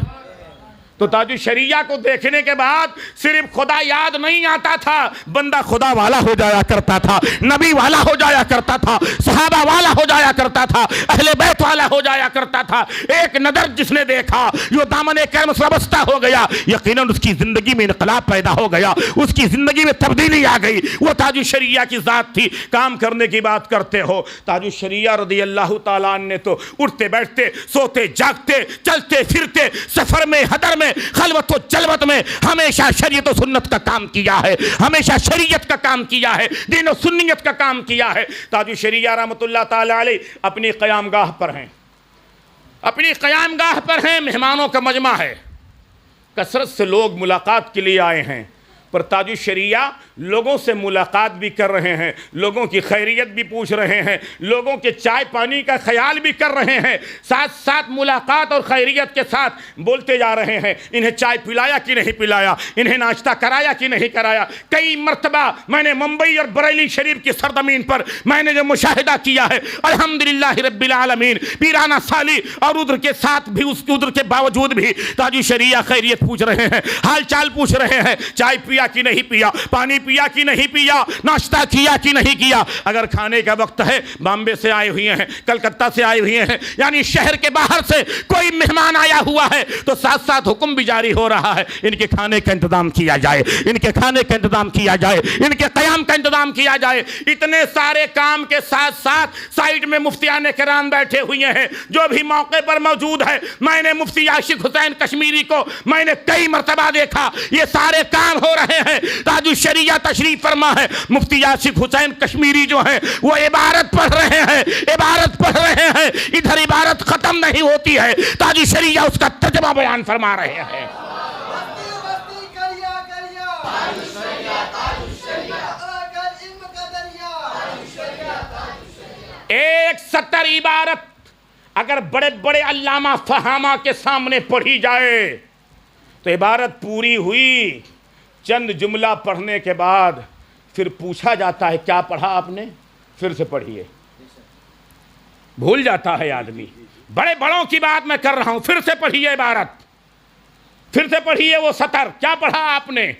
تو تاج الشریعہ کو دیکھنے کے بعد صرف خدا یاد نہیں آتا تھا، بندہ خدا والا ہو جایا کرتا تھا، نبی والا ہو جایا کرتا تھا، صحابہ والا ہو جایا کرتا تھا، اہل بیت والا ہو جایا کرتا تھا۔ ایک نظر جس نے دیکھا جو دامن کرم سے وابستہ ہو گیا، یقیناً اس کی زندگی میں انقلاب پیدا ہو گیا، اس کی زندگی میں تبدیلی آ گئی۔ وہ تاج الشریعہ کی ذات تھی۔ کام کرنے کی بات کرتے ہو، تاج الشریعہ رضی اللہ تعالیٰ عنہ نے تو اٹھتے بیٹھتے، سوتے جاگتے، چلتے پھرتے، سفر میں حضر میں، خلوت و جلوت میں ہمیشہ شریعت و سنت کا کام کیا ہے، ہمیشہ شریعت کا کام کیا ہے، دین و سنیت کا کام کیا ہے۔ تاج الشریعہ رحمۃ اللہ تعالی علیہ اپنی قیام گاہ پر ہیں، اپنی قیام گاہ پر ہیں، مہمانوں کا مجمع ہے، کثرت سے لوگ ملاقات کے لیے آئے ہیں، پر تاج الشریعہ لوگوں سے ملاقات بھی کر رہے ہیں، لوگوں کی خیریت بھی پوچھ رہے ہیں، لوگوں کے چائے پانی کا خیال بھی کر رہے ہیں، ساتھ ساتھ ملاقات اور خیریت کے ساتھ بولتے جا رہے ہیں انہیں چائے پلایا کہ نہیں پلایا، انہیں ناشتہ کرایا کہ نہیں کرایا۔ کئی مرتبہ میں نے ممبئی اور بریلی شریف کی سرزمین پر میں نے جو مشاہدہ کیا ہے، الحمدللہ رب العالمین، پیرانہ سالی اور عذر کے ساتھ بھی، اس کے عذر کے باوجود بھی تاج الشریعہ خیریت پوچھ رہے ہیں، حال چال پوچھ رہے ہیں، چائے پیا کہ نہیں پیا، پانی پیا کہ نہیں پیا، ناشتہ کیا کہ نہیں کیا۔ اگر کھانے کا وقت ہے، بامبے سے آئے ہوئے ہیں، کلکتہ سے آئے ہوئے ہیں، یعنی شہر کے باہر سے کوئی مہمان آیا ہوا ہے تو ساتھ ساتھ حکم بھی جاری ہو رہا ہے ان کے کھانے کا انتظام کیا جائے، ان کے کھانے کا انتظام کیا جائے، ان کے قیام کا انتظام کیا جائے۔ اتنے سارے کام کے ساتھ ساتھ سائیڈ میں مفتیان کرام بیٹھے ہوئے ہیں جو بھی موقع پر موجود ہے۔ میں نے مفتی عاشق حسین کشمیری کو میں نے کئی مرتبہ دیکھا، یہ سارے کام ہو رہے ہیں، تاج الشریعہ تشریف فرما ہے۔ مفتی عاشق حسین کشمیری جو ہیں وہ عبارت پڑھ رہے ہیں، عبارت پڑھ رہے ہیں، ادھر عبارت ختم نہیں ہوتی ہے، تاج الشریعہ اس کا ترجمہ بیان فرما رہے ہیں۔ ایک سطر عبارت اگر بڑے بڑے علامہ فہامہ کے سامنے پڑھی جائے تو عبارت پوری ہوئی، چند جملہ پڑھنے کے بعد پھر پوچھا جاتا ہے کیا پڑھا آپ نے، پھر سے پڑھیے، بھول جاتا ہے آدمی۔ بڑے بڑوں کی بات میں کر رہا ہوں، پھر سے پڑھیے عبارت، پھر سے پڑھیے وہ سطر، کیا پڑھا آپ نے،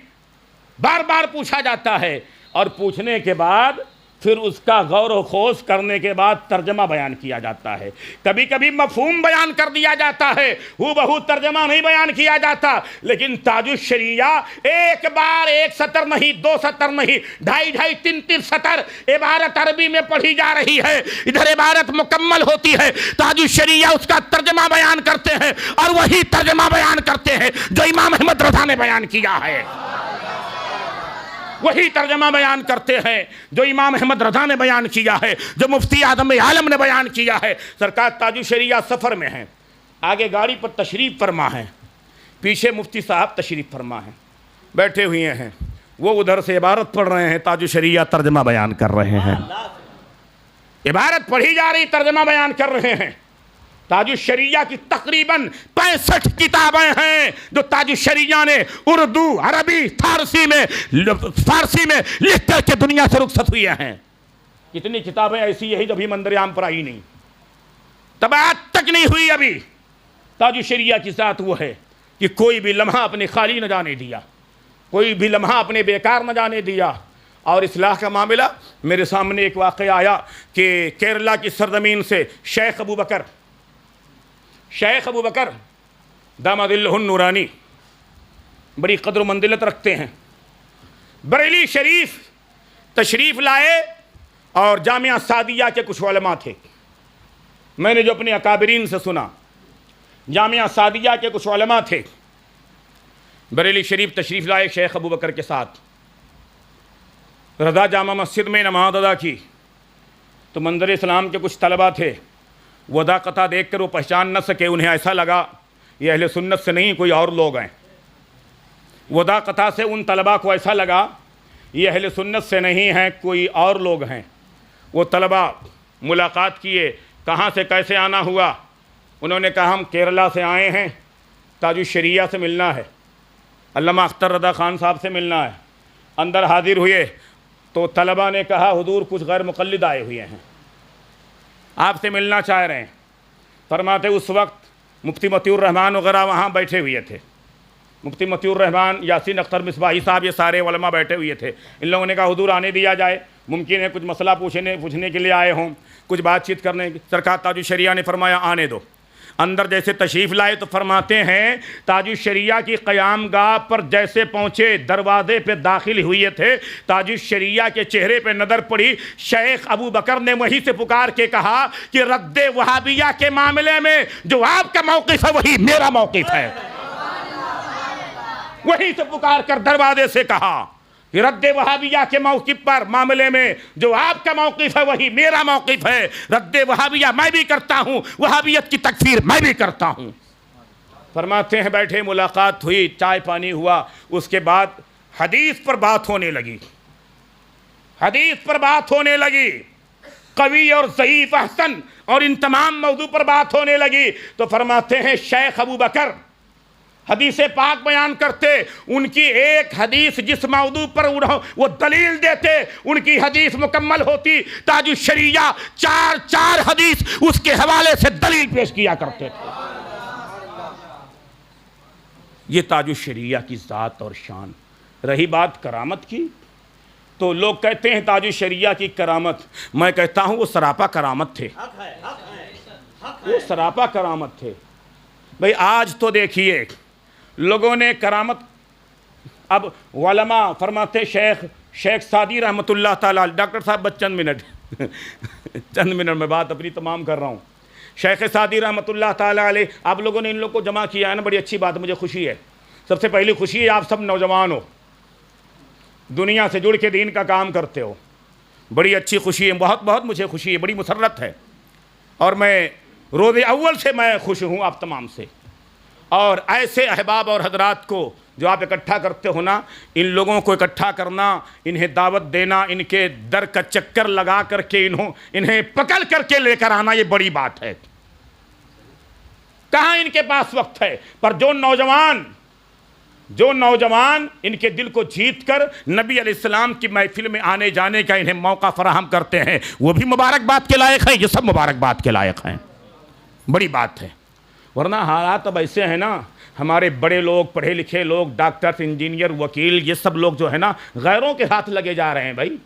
بار بار پوچھا جاتا ہے، اور پوچھنے کے بعد پھر اس کا غور و خوض کرنے کے بعد ترجمہ بیان کیا جاتا ہے۔ کبھی کبھی مفہوم بیان کر دیا جاتا ہے، ہو بہو ترجمہ نہیں بیان کیا جاتا، لیکن تاج الشریعہ ایک بار ایک سطر نہیں، دو سطر نہیں، ڈھائی ڈھائی تین تین سطر عبارت عربی میں پڑھی جا رہی ہے، ادھر عبارت مکمل ہوتی ہے، تاج الشریعہ اس کا ترجمہ بیان کرتے ہیں، اور وہی ترجمہ بیان کرتے ہیں جو امام احمد رضا نے بیان کیا ہے، وہی ترجمہ بیان کرتے ہیں جو امام احمد رضا نے بیان کیا ہے، جو مفتی اعظم عالم نے بیان کیا ہے۔ سرکار تاج الشریعہ سفر میں ہیں، آگے گاڑی پر تشریف فرما ہے، پیچھے مفتی صاحب تشریف فرما ہیں، بیٹھے ہوئے ہیں، وہ ادھر سے عبارت پڑھ رہے ہیں، تاج الشریعہ ترجمہ بیان کر رہے ہیں، عبارت پڑھی جا رہی، ترجمہ بیان کر رہے ہیں۔ تاج الشریعہ کی تقریباً 65 کتابیں ہیں جو تاج الشریعہ نے اردو، عربی، فارسی میں لکھ کر کے دنیا سے رخصت ہوئی ہیں۔ کتنی کتابیں ایسی ہیں جو ابھی منظر عام پر آئی نہیں، طباعت تک نہیں ہوئی ابھی۔ تاج الشریعہ کی ذات وہ ہے کہ کوئی بھی لمحہ اپنے خالی نہ جانے دیا، کوئی بھی لمحہ اپنے بیکار نہ جانے دیا۔ اور اصلاح کا معاملہ، میرے سامنے ایک واقعہ آیا کہ کیرلا کی سرزمین سے شیخ ابو بکر داماد اللہ النورانی بڑی قدر و منزلت رکھتے ہیں، بریلی شریف تشریف لائے، اور جامعہ سعدیہ کے کچھ علماء تھے، میں نے جو اپنے اکابرین سے سنا، جامعہ سعدیہ کے کچھ علماء تھے، بریلی شریف تشریف لائے شیخ ابو بکر کے ساتھ، رضا جامع مسجد میں نماز ادا کی تو منظر اسلام کے کچھ طلبہ تھے، وضع قطع دیکھ کر وہ پہچان نہ سکے، انہیں ایسا لگا یہ اہل سنت سے نہیں، کوئی اور لوگ ہیں۔ وضع قطع سے ان طلبہ کو ایسا لگا یہ اہل سنت سے نہیں ہیں، کوئی اور لوگ ہیں۔ وہ طلبہ ملاقات کیے، کہاں سے کیسے آنا ہوا؟ انہوں نے کہا ہم کیرلا سے آئے ہیں، تاج الشریعہ سے ملنا ہے، علامہ اختر رضا خان صاحب سے ملنا ہے۔ اندر حاضر ہوئے تو طلبہ نے کہا حضور کچھ غیر مقلد آئے ہوئے ہیں، آپ سے ملنا چاہ رہے ہیں۔ فرماتے اس وقت مفتی مطیع الرحمان وغیرہ وہاں بیٹھے ہوئے تھے، مفتی مطیع الرحمان، یاسین اختر مصباحی صاحب، یہ سارے علماء بیٹھے ہوئے تھے۔ ان لوگوں نے کہا حضور آنے دیا جائے، ممکن ہے کچھ مسئلہ پوچھنے کے لیے آئے ہوں، کچھ بات چیت کرنے۔ سرکار تاج الشریعہ نے فرمایا آنے دو۔ اندر جیسے تشریف لائے تو فرماتے ہیں تاج الشریعہ کی قیام گاہ پر جیسے پہنچے، دروازے پہ داخل ہوئے تھے، تاج الشریعہ کے چہرے پہ نظر پڑی، شیخ ابو بکر نے وہیں سے پکار کے کہا کہ رد وہابیہ کے معاملے میں جو آپ کا موقف ہے وہی میرا موقف ہے۔ وہیں سے پکار کر دروازے سے کہا کہ رد وہابیہ کے موقف پر معاملے میں جو آپ کا موقف ہے وہی میرا موقف ہے، رد وہابیہ میں بھی کرتا ہوں، وہابیت کی تکفیر میں بھی کرتا ہوں۔ فرماتے ہیں بیٹھے، ملاقات ہوئی، چائے پانی ہوا، اس کے بعد حدیث پر بات ہونے لگی، حدیث پر بات ہونے لگی، قوی اور ضعیف، احسن اور ان تمام موضوع پر بات ہونے لگی۔ تو فرماتے ہیں شیخ ابو بکر حدیث پاک بیان کرتے، ان کی ایک حدیث جس موضوع پر وہ دلیل دیتے، ان کی حدیث مکمل ہوتی، تاج الشریعہ چار حدیث اس کے حوالے سے دلیل پیش کیا کرتے تھے۔ یہ تاج الشریعہ کی ذات اور شان۔ رہی بات کرامت کی، تو لوگ کہتے ہیں تاج الشریعہ کی کرامت، میں کہتا ہوں وہ سراپا کرامت تھے، وہ سراپا کرامت تھے۔ بھئی آج تو دیکھیے لوگوں نے کرامت، اب علماء فرماتے شیخ سعدی رحمۃ اللہ تعالیٰ، ڈاکٹر صاحب بس چند منٹ میں بات اپنی تمام کر رہا ہوں۔ شیخ سعدی رحمۃ اللہ تعالیٰ علیہ، آپ لوگوں نے ان لوگوں کو جمع کیا ہے نا، بڑی اچھی بات، مجھے خوشی ہے۔ سب سے پہلی خوشی ہے آپ سب نوجوان ہو، دنیا سے جڑ کے دین کا کام کرتے ہو، بڑی اچھی خوشی ہے، بہت بہت مجھے خوشی ہے، بڑی مسرت ہے، اور میں روز اول سے میں خوش ہوں آپ تمام سے۔ اور ایسے احباب اور حضرات کو جو آپ اکٹھا کرتے ہو نا، ان لوگوں کو اکٹھا کرنا، انہیں دعوت دینا، ان کے در کا چکر لگا کر کے انہیں پکڑ کر کے لے کر آنا، یہ بڑی بات ہے۔ کہاں ان کے پاس وقت ہے؟ پر جو نوجوان ان کے دل کو جیت کر نبی علیہ السلام کی محفل میں آنے جانے کا انہیں موقع فراہم کرتے ہیں، وہ بھی مبارکباد کے لائق ہیں، یہ سب مبارکباد کے لائق ہیں، بڑی بات ہے۔ ورنہ حالات اب ایسے ہیں نا، ہمارے بڑے لوگ، پڑھے لکھے لوگ، ڈاکٹر، انجینئر، وکیل، یہ سب لوگ جو ہے نا غیروں کے ہاتھ لگے جا رہے ہیں بھائی،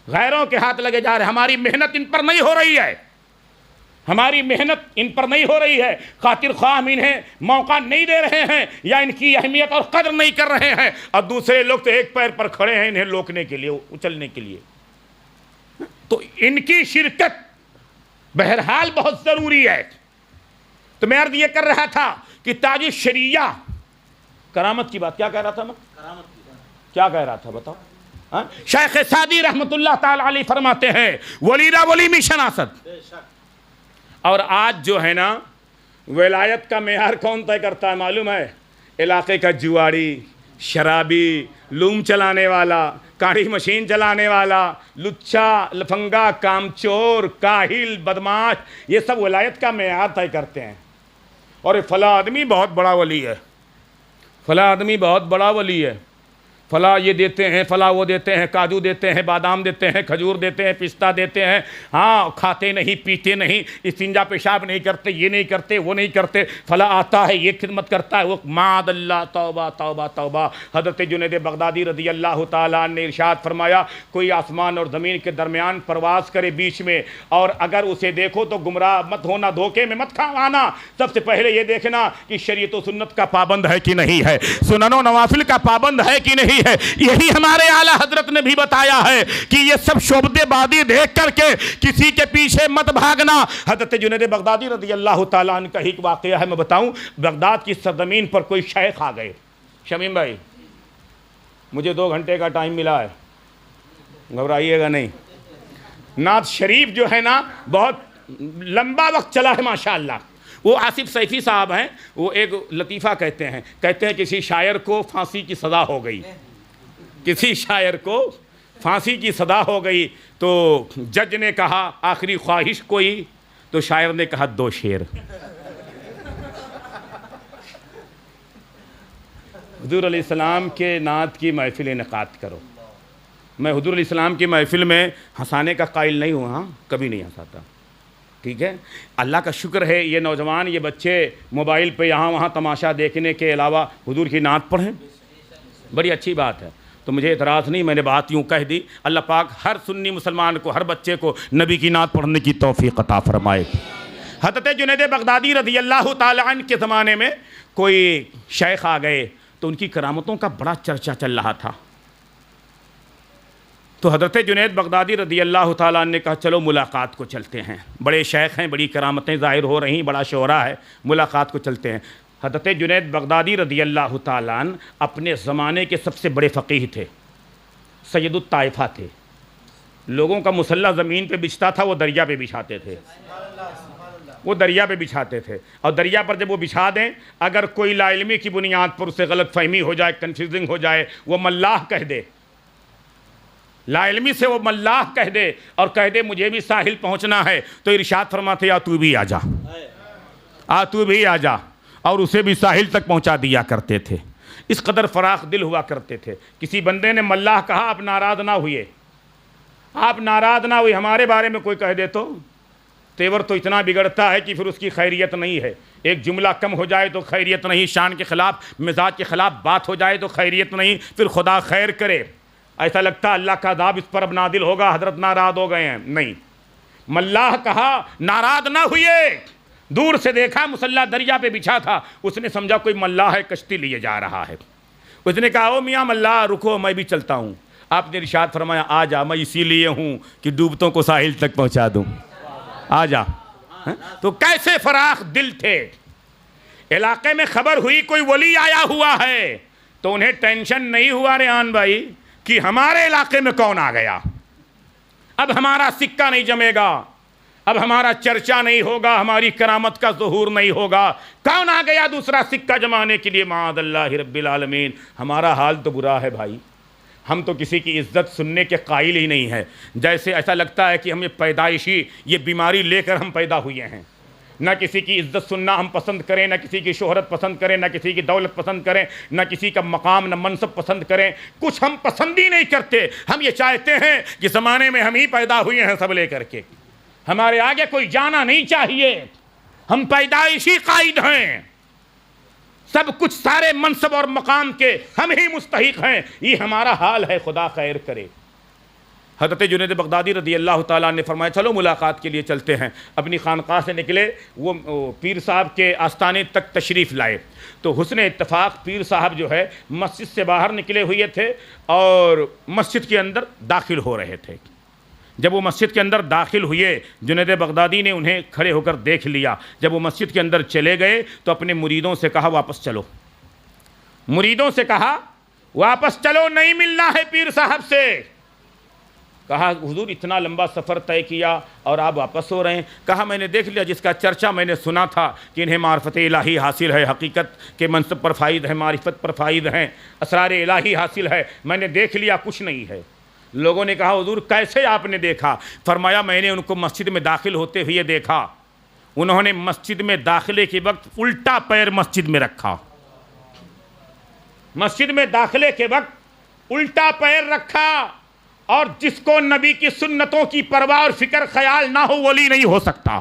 غیروں کے ہاتھ لگے جا رہے ہیں۔ ہماری محنت ان پر نہیں ہو رہی ہے، ہماری محنت ان پر نہیں ہو رہی ہے، خاطر خواہ ہم انہیں موقع نہیں دے رہے ہیں یا ان کی اہمیت اور قدر نہیں کر رہے ہیں، اور دوسرے لوگ تو ایک پیر پر کھڑے ہیں انہیں روکنے کے لیے، اچلنے کے لیے۔ تو ان کی شرکت بہرحال بہت ضروری ہے۔ تو میں عرض یہ کر رہا تھا کہ تاج الشریعہ، کرامت کی بات کیا کہہ رہا تھا میں؟ کیا کہہ رہا تھا بتاؤ؟ شیخ سعدی رحمت اللہ تعالی علیہ فرماتے ہیں ولیدہ ولی میں شناست۔ اور آج جو ہے نا ولایت کا معیار کون طے کرتا ہے معلوم ہے؟ علاقے کا جواڑی، شرابی، لوم چلانے والا، کاڑھی مشین چلانے والا، لچا، لفنگا، کامچور، کاہل، بدماش، یہ سب ولایت کا معیار طے کرتے ہیں۔ اور فلاں آدمی بہت بڑا ولی ہے، فلاں آدمی بہت بڑا ولی ہے، فلاں یہ دیتے ہیں، فلاں وہ دیتے ہیں، کاجو دیتے ہیں، بادام دیتے ہیں، کھجور دیتے ہیں، پستہ دیتے ہیں، ہاں کھاتے نہیں، پیتے نہیں، استنجا پیشاب نہیں کرتے، یہ نہیں کرتے، وہ نہیں کرتے، فلاں آتا ہے یہ خدمت کرتا ہے، وہ معاذ اللہ، توبہ توبہ توبہ۔ حضرت جنید بغدادی رضی اللہ تعالیٰ عنہ نے ارشاد فرمایا کوئی آسمان اور زمین کے درمیان پرواز کرے بیچ میں، اور اگر اسے دیکھو تو گمراہ مت ہونا، دھوکے میں مت کھانا، سب سے پہلے یہ دیکھنا کہ شریعت و سنت کا پابند ہے کہ نہیں ہے، سنن و نوافل کا پابند ہے کہ نہیں ہے۔ یہی ہمارے اعلیٰ حضرت نے بھی بتایا ہے کہ یہ سب شعبدے بازی دیکھ کر کے کسی کے پیچھے مت بھاگنا۔ حضرت جنید بغدادی رضی اللہ تعالیٰ عنہ کا ایک واقعہ ہے، میں بتاؤں۔ بغداد کی سرزمین پر کوئی شیخ آ گئے۔ شمیم بھائی مجھے 2 گھنٹے کا ٹائم ملا ہے، گھبرائیے گا نہیں۔ نعت شریف جو ہے نا بہت لمبا وقت چلا ہے ماشاءاللہ۔ وہ آصف سیفی صاحب ہیں، وہ ایک لطیفہ کہتے ہیں کسی شاعر کو پھانسی کی سزا ہو گئی، کسی شاعر کو پھانسی کی سزا ہو گئی، تو جج نے کہا آخری خواہش کوئی، تو شاعر نے کہا 2 شعر۔ حضور علیہ السلام کے نعت کی محفل انعقاد کرو۔ میں حضور علیہ السلام کی محفل میں ہنسانے کا قائل نہیں ہوں، ہاں کبھی نہیں ہنساتا، ٹھیک ہے؟ اللہ کا شکر ہے یہ نوجوان، یہ بچے موبائل پہ یہاں وہاں تماشا دیکھنے کے علاوہ حضور کی نعت پڑھیں، بڑی اچھی بات ہے۔ تو مجھے اعتراض نہیں، میں نے بات یوں کہہ دی۔ اللہ پاک ہر سنی مسلمان کو، ہر بچے کو نبی کی نعت پڑھنے کی توفیق عطا فرمائے۔ حضرت جنید بغدادی رضی اللہ تعالیٰ عنہ کے زمانے میں کوئی شیخ آ گئے تو ان کی کرامتوں کا بڑا چرچا چل رہا تھا۔ تو حضرت جنید بغدادی رضی اللہ تعالیٰ عنہ نے کہا چلو ملاقات کو چلتے ہیں، بڑے شیخ ہیں، بڑی کرامتیں ظاہر ہو رہی ہیں، بڑا شہرہ ہے، ملاقات کو چلتے ہیں۔ حضرت جنید بغدادی رضی اللہ تعالیٰ عنہ اپنے زمانے کے سب سے بڑے فقیہ تھے، سید الطائفہ تھے۔ لوگوں کا مسلح زمین پہ بچھتا تھا، وہ دریا پہ بچھاتے تھے، وہ دریا پہ بچھاتے تھے، اور دریا پر جب وہ بچھا دیں، اگر کوئی لا علمی کی بنیاد پر اسے غلط فہمی ہو جائے، کنفیوزنگ ہو جائے، وہ ملاح کہہ دے، لا علمی سے وہ ملاح کہہ دے اور کہہ دے مجھے بھی ساحل پہنچنا ہے، تو ارشاد فرماتے آ تو بھی آ جا، آ تو بھی آ جا، اور اسے بھی ساحل تک پہنچا دیا کرتے تھے۔ اس قدر فراخ دل ہوا کرتے تھے۔ کسی بندے نے ملاح کہا آپ ناراض نہ ہوئے، آپ ناراض نہ ہوئے، ہمارے بارے میں کوئی کہہ دے تو تیور تو اتنا بگڑتا ہے کہ پھر اس کی خیریت نہیں ہے، ایک جملہ کم ہو جائے تو خیریت نہیں، شان کے خلاف، مزاج کے خلاف بات ہو جائے تو خیریت نہیں، پھر خدا خیر کرے، ایسا لگتا اللہ کا عذاب اس پر اب نازل ہوگا، حضرت ناراض ہو گئے ہیں، نہیں، ملاح کہا ناراض نہ ہوئے۔ دور سے دیکھا مسلح دریا پہ بچھا تھا، اس نے سمجھا کوئی ملاح ہے، کشتی لیے جا رہا ہے، اس نے کہا او میاں ملاح رکو میں بھی چلتا ہوں۔ آپ نے ارشاد فرمایا آ جا، میں اسی لیے ہوں کہ ڈوبتوں کو ساحل تک پہنچا دوں، آ جا۔ تو کیسے فراخ دل تھے۔ علاقے میں خبر ہوئی کوئی ولی آیا ہوا ہے تو انہیں ٹینشن نہیں ہوا ریحان بھائی کہ ہمارے علاقے میں کون آ گیا، اب ہمارا سکہ نہیں جمے گا، اب ہمارا چرچا نہیں ہوگا، ہماری کرامت کا ظہور نہیں ہوگا۔ کون آ گیا دوسرا سکہ جمانے کے لیے؟ معاذ اللہ رب العالمین۔ ہمارا حال تو برا ہے بھائی، ہم تو کسی کی عزت سننے کے قائل ہی نہیں ہے۔ جیسے ایسا لگتا ہے کہ ہمیں پیدائشی یہ بیماری لے کر ہم پیدا ہوئے ہیں، نہ کسی کی عزت سننا ہم پسند کریں، نہ کسی کی شہرت پسند کریں، نہ کسی کی دولت پسند کریں، نہ کسی کا مقام نہ منصب پسند کریں، کچھ ہم پسند ہی نہیں کرتے۔ ہم یہ چاہتے ہیں کہ زمانے میں ہم ہی پیدا ہوئے ہیں سب لے کر کے، ہمارے آگے کوئی جانا نہیں چاہیے، ہم پیدائشی قائد ہیں، سب کچھ سارے منصب اور مقام کے ہم ہی مستحق ہیں۔ یہ ہمارا حال ہے، خدا خیر کرے۔ حضرت جنید بغدادی رضی اللہ تعالیٰ نے فرمایا چلو ملاقات کے لیے چلتے ہیں۔ اپنی خانقاہ سے نکلے، وہ پیر صاحب کے آستانے تک تشریف لائے تو حسن اتفاق پیر صاحب جو ہے مسجد سے باہر نکلے ہوئے تھے اور مسجد کے اندر داخل ہو رہے تھے۔ جب وہ مسجد کے اندر داخل ہوئے، جنید بغدادی نے انہیں کھڑے ہو کر دیکھ لیا۔ جب وہ مسجد کے اندر چلے گئے تو اپنے مریدوں سے کہا واپس چلو، مریدوں سے کہا واپس چلو، نہیں ملنا ہے پیر صاحب سے۔ کہا حضور اتنا لمبا سفر طے کیا اور آپ واپس ہو رہے ہیں؟ کہا میں نے دیکھ لیا، جس کا چرچا میں نے سنا تھا کہ انہیں معرفت الہی حاصل ہے، حقیقت کے منصب پر فائد ہے، معرفت پر فائد ہیں، اسرار الہی حاصل ہے، میں نے دیکھ لیا کچھ نہیں ہے۔ لوگوں نے کہا حضور کیسے آپ نے دیکھا؟ فرمایا میں نے ان کو مسجد میں داخل ہوتے ہوئے دیکھا، انہوں نے مسجد میں داخلے کے وقت الٹا پیر مسجد میں رکھا، مسجد میں داخلے کے وقت الٹا پیر رکھا۔ اور جس کو نبی کی سنتوں کی پرواہ اور فکر خیال نہ ہو ولی نہیں ہو سکتا،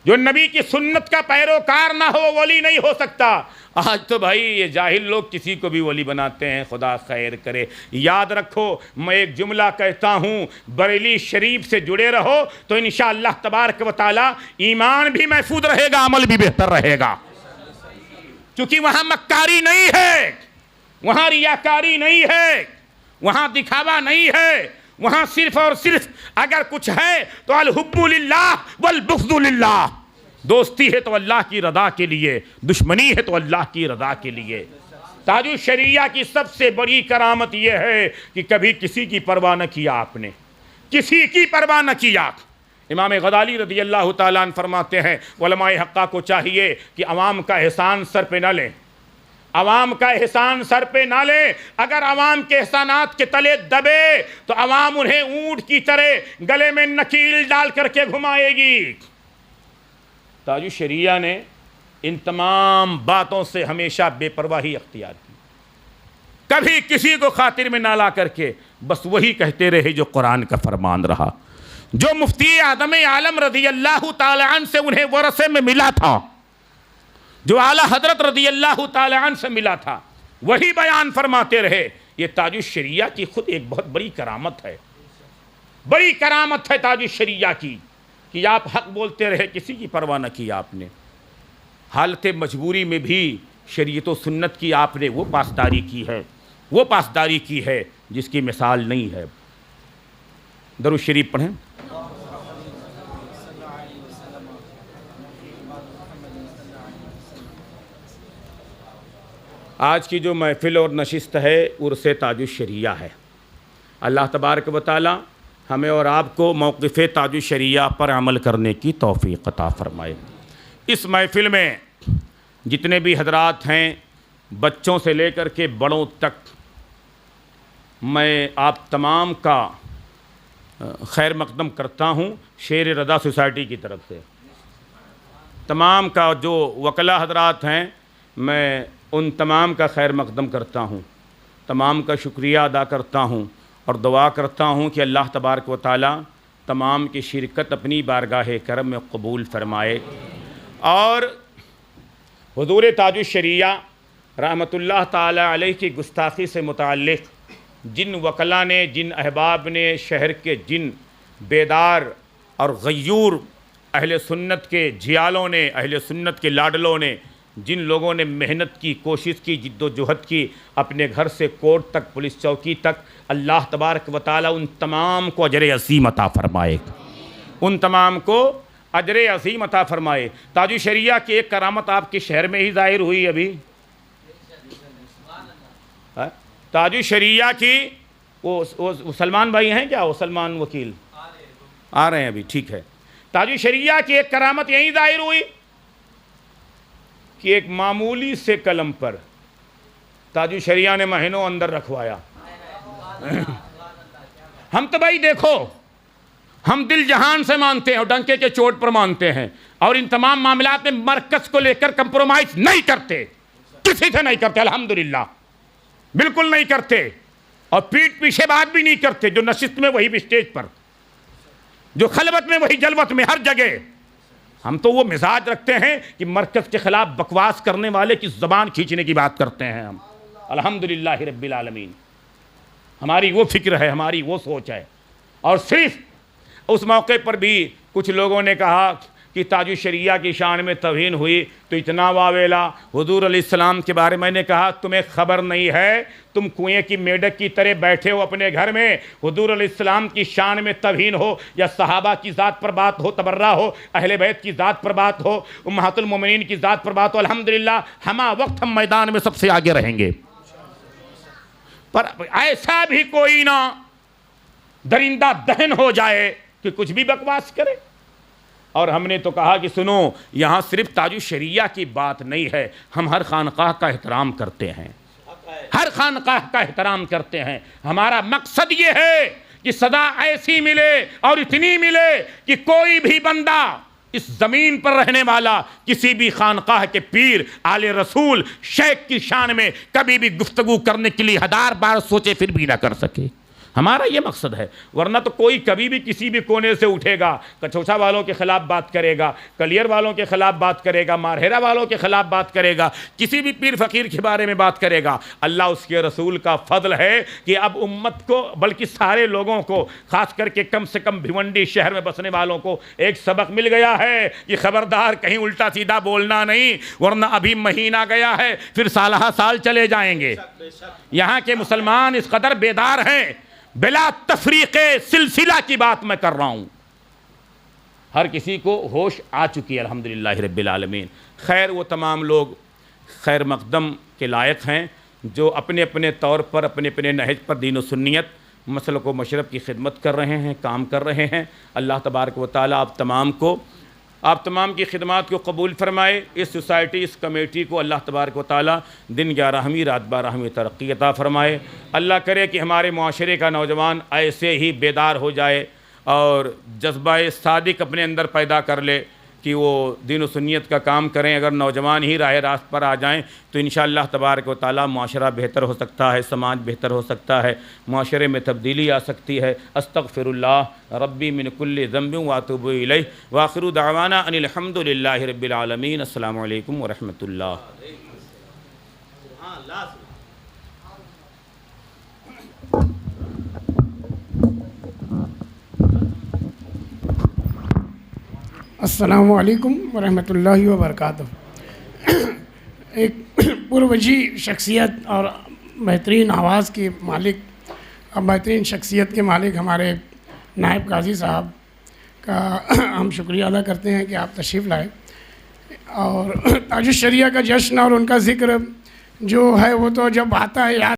جو نبی کی سنت کا پیروکار نہ ہو ولی نہیں ہو سکتا۔ آج تو بھائی یہ جاہل لوگ کسی کو بھی ولی بناتے ہیں، خدا خیر کرے۔ یاد رکھو میں ایک جملہ کہتا ہوں، بریلی شریف سے جڑے رہو تو انشاءاللہ تبارک و تعالی ایمان بھی محفوظ رہے گا، عمل بھی بہتر رہے گا، کیونکہ وہاں مکاری نہیں ہے، وہاں ریاکاری نہیں ہے، وہاں دکھاوا نہیں ہے، وہاں صرف اور صرف اگر کچھ ہے تو الحب للہ والبغض للہ، دوستی ہے تو اللہ کی رضا کے لیے، دشمنی ہے تو اللہ کی رضا کے لیے۔ تاج الشریعہ کی سب سے بڑی کرامت یہ ہے کہ کبھی کسی کی پرواہ نہ کیا، آپ نے کسی کی پرواہ نہ کیا۔ امام غزالی رضی اللہ تعالیٰ عنہ فرماتے ہیں علماء حقہ کو چاہیے کہ عوام کا احسان سر پہ نہ لیں، عوام کا احسان سر پہ نہ لیں۔ اگر عوام کے احسانات کے تلے دبے تو عوام انہیں اونٹ کی طرح گلے میں نکیل ڈال کر کے گھمائے گی۔ تاج الشریعہ نے ان تمام باتوں سے ہمیشہ بے پرواہی اختیار کی، کبھی کسی کو خاطر میں نہ لا کر کے بس وہی کہتے رہے جو قرآن کا فرمان رہا، جو مفتی اعظم عالم رضی اللہ تعالی عنہ سے انہیں ورثے میں ملا تھا، جو اعلیٰ حضرت رضی اللہ تعالی عنہ سے ملا تھا، وہی بیان فرماتے رہے۔ یہ تاج الشریعہ کی خود ایک بہت بڑی کرامت ہے، بڑی کرامت ہے تاج الشریعہ کی کہ آپ حق بولتے رہے، کسی کی پرواہ نہ کی آپ نے، حالت مجبوری میں بھی شریعت و سنت کی آپ نے وہ پاسداری کی ہے، وہ پاسداری کی ہے جس کی مثال نہیں ہے۔ درود شریف پڑھیں۔ آج کی جو محفل اور نشست ہے عرس تاج الشریعہ ہے۔ اللہ تبارک و تعالی ہمیں اور آپ کو موقف تاج الشریعہ پر عمل کرنے کی توفیق عطا فرمائے۔ اس محفل میں جتنے بھی حضرات ہیں، بچوں سے لے کر کے بڑوں تک، میں آپ تمام کا خیر مقدم کرتا ہوں شیر رضا سوسائٹی کی طرف سے۔ تمام کا جو وکلا حضرات ہیں، میں ان تمام کا خیر مقدم کرتا ہوں، تمام کا شکریہ ادا کرتا ہوں اور دعا کرتا ہوں کہ اللہ تبارک و تعالی تمام کی شرکت اپنی بارگاہ کرم میں قبول فرمائے۔ اور حضور تاج الشریعہ رحمۃ اللہ تعالی علیہ کی گستاخی سے متعلق جن وکلا نے، جن احباب نے، شہر کے جن بیدار اور غیور اہل سنت کے جھیالوں نے، اہل سنت کے لاڈلوں نے، جن لوگوں نے محنت کی، کوشش کی، جد و جہد کی، اپنے گھر سے کورٹ تک، پولیس چوکی تک، اللہ تبارک و تعالی ان تمام کو اجر عظیم عطا فرمائے، ان تمام کو اجر عظیم عطا فرمائے۔ تاج الشریعہ کی ایک کرامت آپ کے شہر میں ہی ظاہر ہوئی ابھی، تاج الشریعہ کی وہ سلمان بھائی ہیں کیا، وہ سلمان وکیل، آ رہے ہیں ابھی، ٹھیک ہے۔ تاج الشریعہ کی ایک کرامت یہیں ظاہر ہوئی کہ ایک معمولی سے قلم پر تاج الشریعہ نے مہینوں اندر رکھوایا۔ ہم تو بھائی دیکھو، ہم دل جہان سے مانتے ہیں اور ڈنکے کے چوٹ پر مانتے ہیں، اور ان تمام معاملات میں مرکز کو لے کر کمپرومائز نہیں کرتے، کسی سے نہیں کرتے، الحمدللہ بالکل نہیں کرتے، اور پیٹ پیچھے بات بھی نہیں کرتے، جو نشست میں وہی بھی اسٹیج پر، جو خلوت میں وہی جلوت میں، ہر جگہ۔ ہم تو وہ مزاج رکھتے ہیں کہ مرکز کے خلاف بکواس کرنے والے کی زبان کھینچنے کی بات کرتے ہیں ہم، الحمدللہ رب العالمین۔ ہماری وہ فکر ہے، ہماری وہ سوچ ہے۔ اور صرف اس موقع پر بھی کچھ لوگوں نے کہا کہ تاج الشریعہ کی شان میں توہین ہوئی تو اتنا واویلا حضور علیہ السلام کے بارے میں نے کہا تمہیں خبر نہیں ہے، تم کنویں کی میڈک کی طرح بیٹھے ہو اپنے گھر میں، حضور علیہ السلام کی شان میں توہین ہو یا صحابہ کی ذات پر بات ہو، تبرہ ہو، اہل بیت کی ذات پر بات ہو، امہات المومنین کی ذات پر بات ہو، الحمدللہ ہما وقت ہم میدان میں سب سے آگے رہیں گے۔ پر ایسا بھی کوئی نہ درندہ دہن ہو جائے کہ کچھ بھی بکواس کرے۔ اور ہم نے تو کہا کہ سنو، یہاں صرف تاج الشریعہ کی بات نہیں ہے، ہم ہر خانقاہ کا احترام کرتے ہیں، ہر خانقاہ کا احترام کرتے ہیں۔ ہمارا مقصد یہ ہے کہ صدا ایسی ملے اور اتنی ملے کہ کوئی بھی بندہ اس زمین پر رہنے والا کسی بھی خانقاہ کے پیر، آل رسول، شیخ کی شان میں کبھی بھی گفتگو کرنے کے لیے ہزار بار سوچے پھر بھی نہ کر سکے۔ ہمارا یہ مقصد ہے، ورنہ تو کوئی کبھی بھی کسی بھی کونے سے اٹھے گا، کچھوچا والوں کے خلاف بات کرے گا، کلیر والوں کے خلاف بات کرے گا، مارہیرا والوں کے خلاف بات کرے گا، کسی بھی پیر فقیر کے بارے میں بات کرے گا۔ اللہ اس کے رسول کا فضل ہے کہ اب امت کو، بلکہ سارے لوگوں کو، خاص کر کے کم سے کم بھیونڈی شہر میں بسنے والوں کو ایک سبق مل گیا ہے کہ خبردار کہیں الٹا سیدھا بولنا نہیں، ورنہ ابھی مہینہ گیا ہے پھر سالہ سال چلے جائیں گے۔ یہاں کے مسلمان اس قدر بیدار ہیں، بلا تفریق سلسلہ کی بات میں کر رہا ہوں، ہر کسی کو ہوش آ چکی ہے الحمدللہ رب العالمین۔ خیر، وہ تمام لوگ خیر مقدم کے لائق ہیں جو اپنے اپنے طور پر، اپنے اپنے نہج پر دین و سنیت، مسلک و مشرب کی خدمت کر رہے ہیں، کام کر رہے ہیں۔ اللہ تبارک و تعالیٰ آپ تمام کی خدمات کو قبول فرمائے۔ اس سوسائٹی، اس کمیٹی کو اللہ تبارک و تعالیٰ دن 11ویں رات 12ویں ترقی عطا فرمائے۔ اللہ کرے کہ ہمارے معاشرے کا نوجوان ایسے ہی بیدار ہو جائے اور جذبہ صادق اپنے اندر پیدا کر لے کہ وہ دین و سنیت کا کام کریں۔ اگر نوجوان ہی راہ راست پر آ جائیں تو انشاءاللہ تبارک و تعالیٰ معاشرہ بہتر ہو سکتا ہے، سماج بہتر ہو سکتا ہے، معاشرے میں تبدیلی آ سکتی ہے۔ استغفر اللہ ربی من کل ذنب واتوب الیہ، وآخر دعوانا ان الحمد للہ رب العالمین۔ السلام علیکم ورحمۃ اللہ۔ السلام علیکم ورحمۃ اللہ وبرکاتہ۔ ایک پروجی شخصیت اور بہترین آواز کے مالک اور بہترین شخصیت کے مالک ہمارے نائب قاضی صاحب کا ہم شکریہ ادا کرتے ہیں کہ آپ تشریف لائے، اور تاج الشریعہ کا جشن اور ان کا ذکر جو ہے وہ تو جب آتا ہے یاد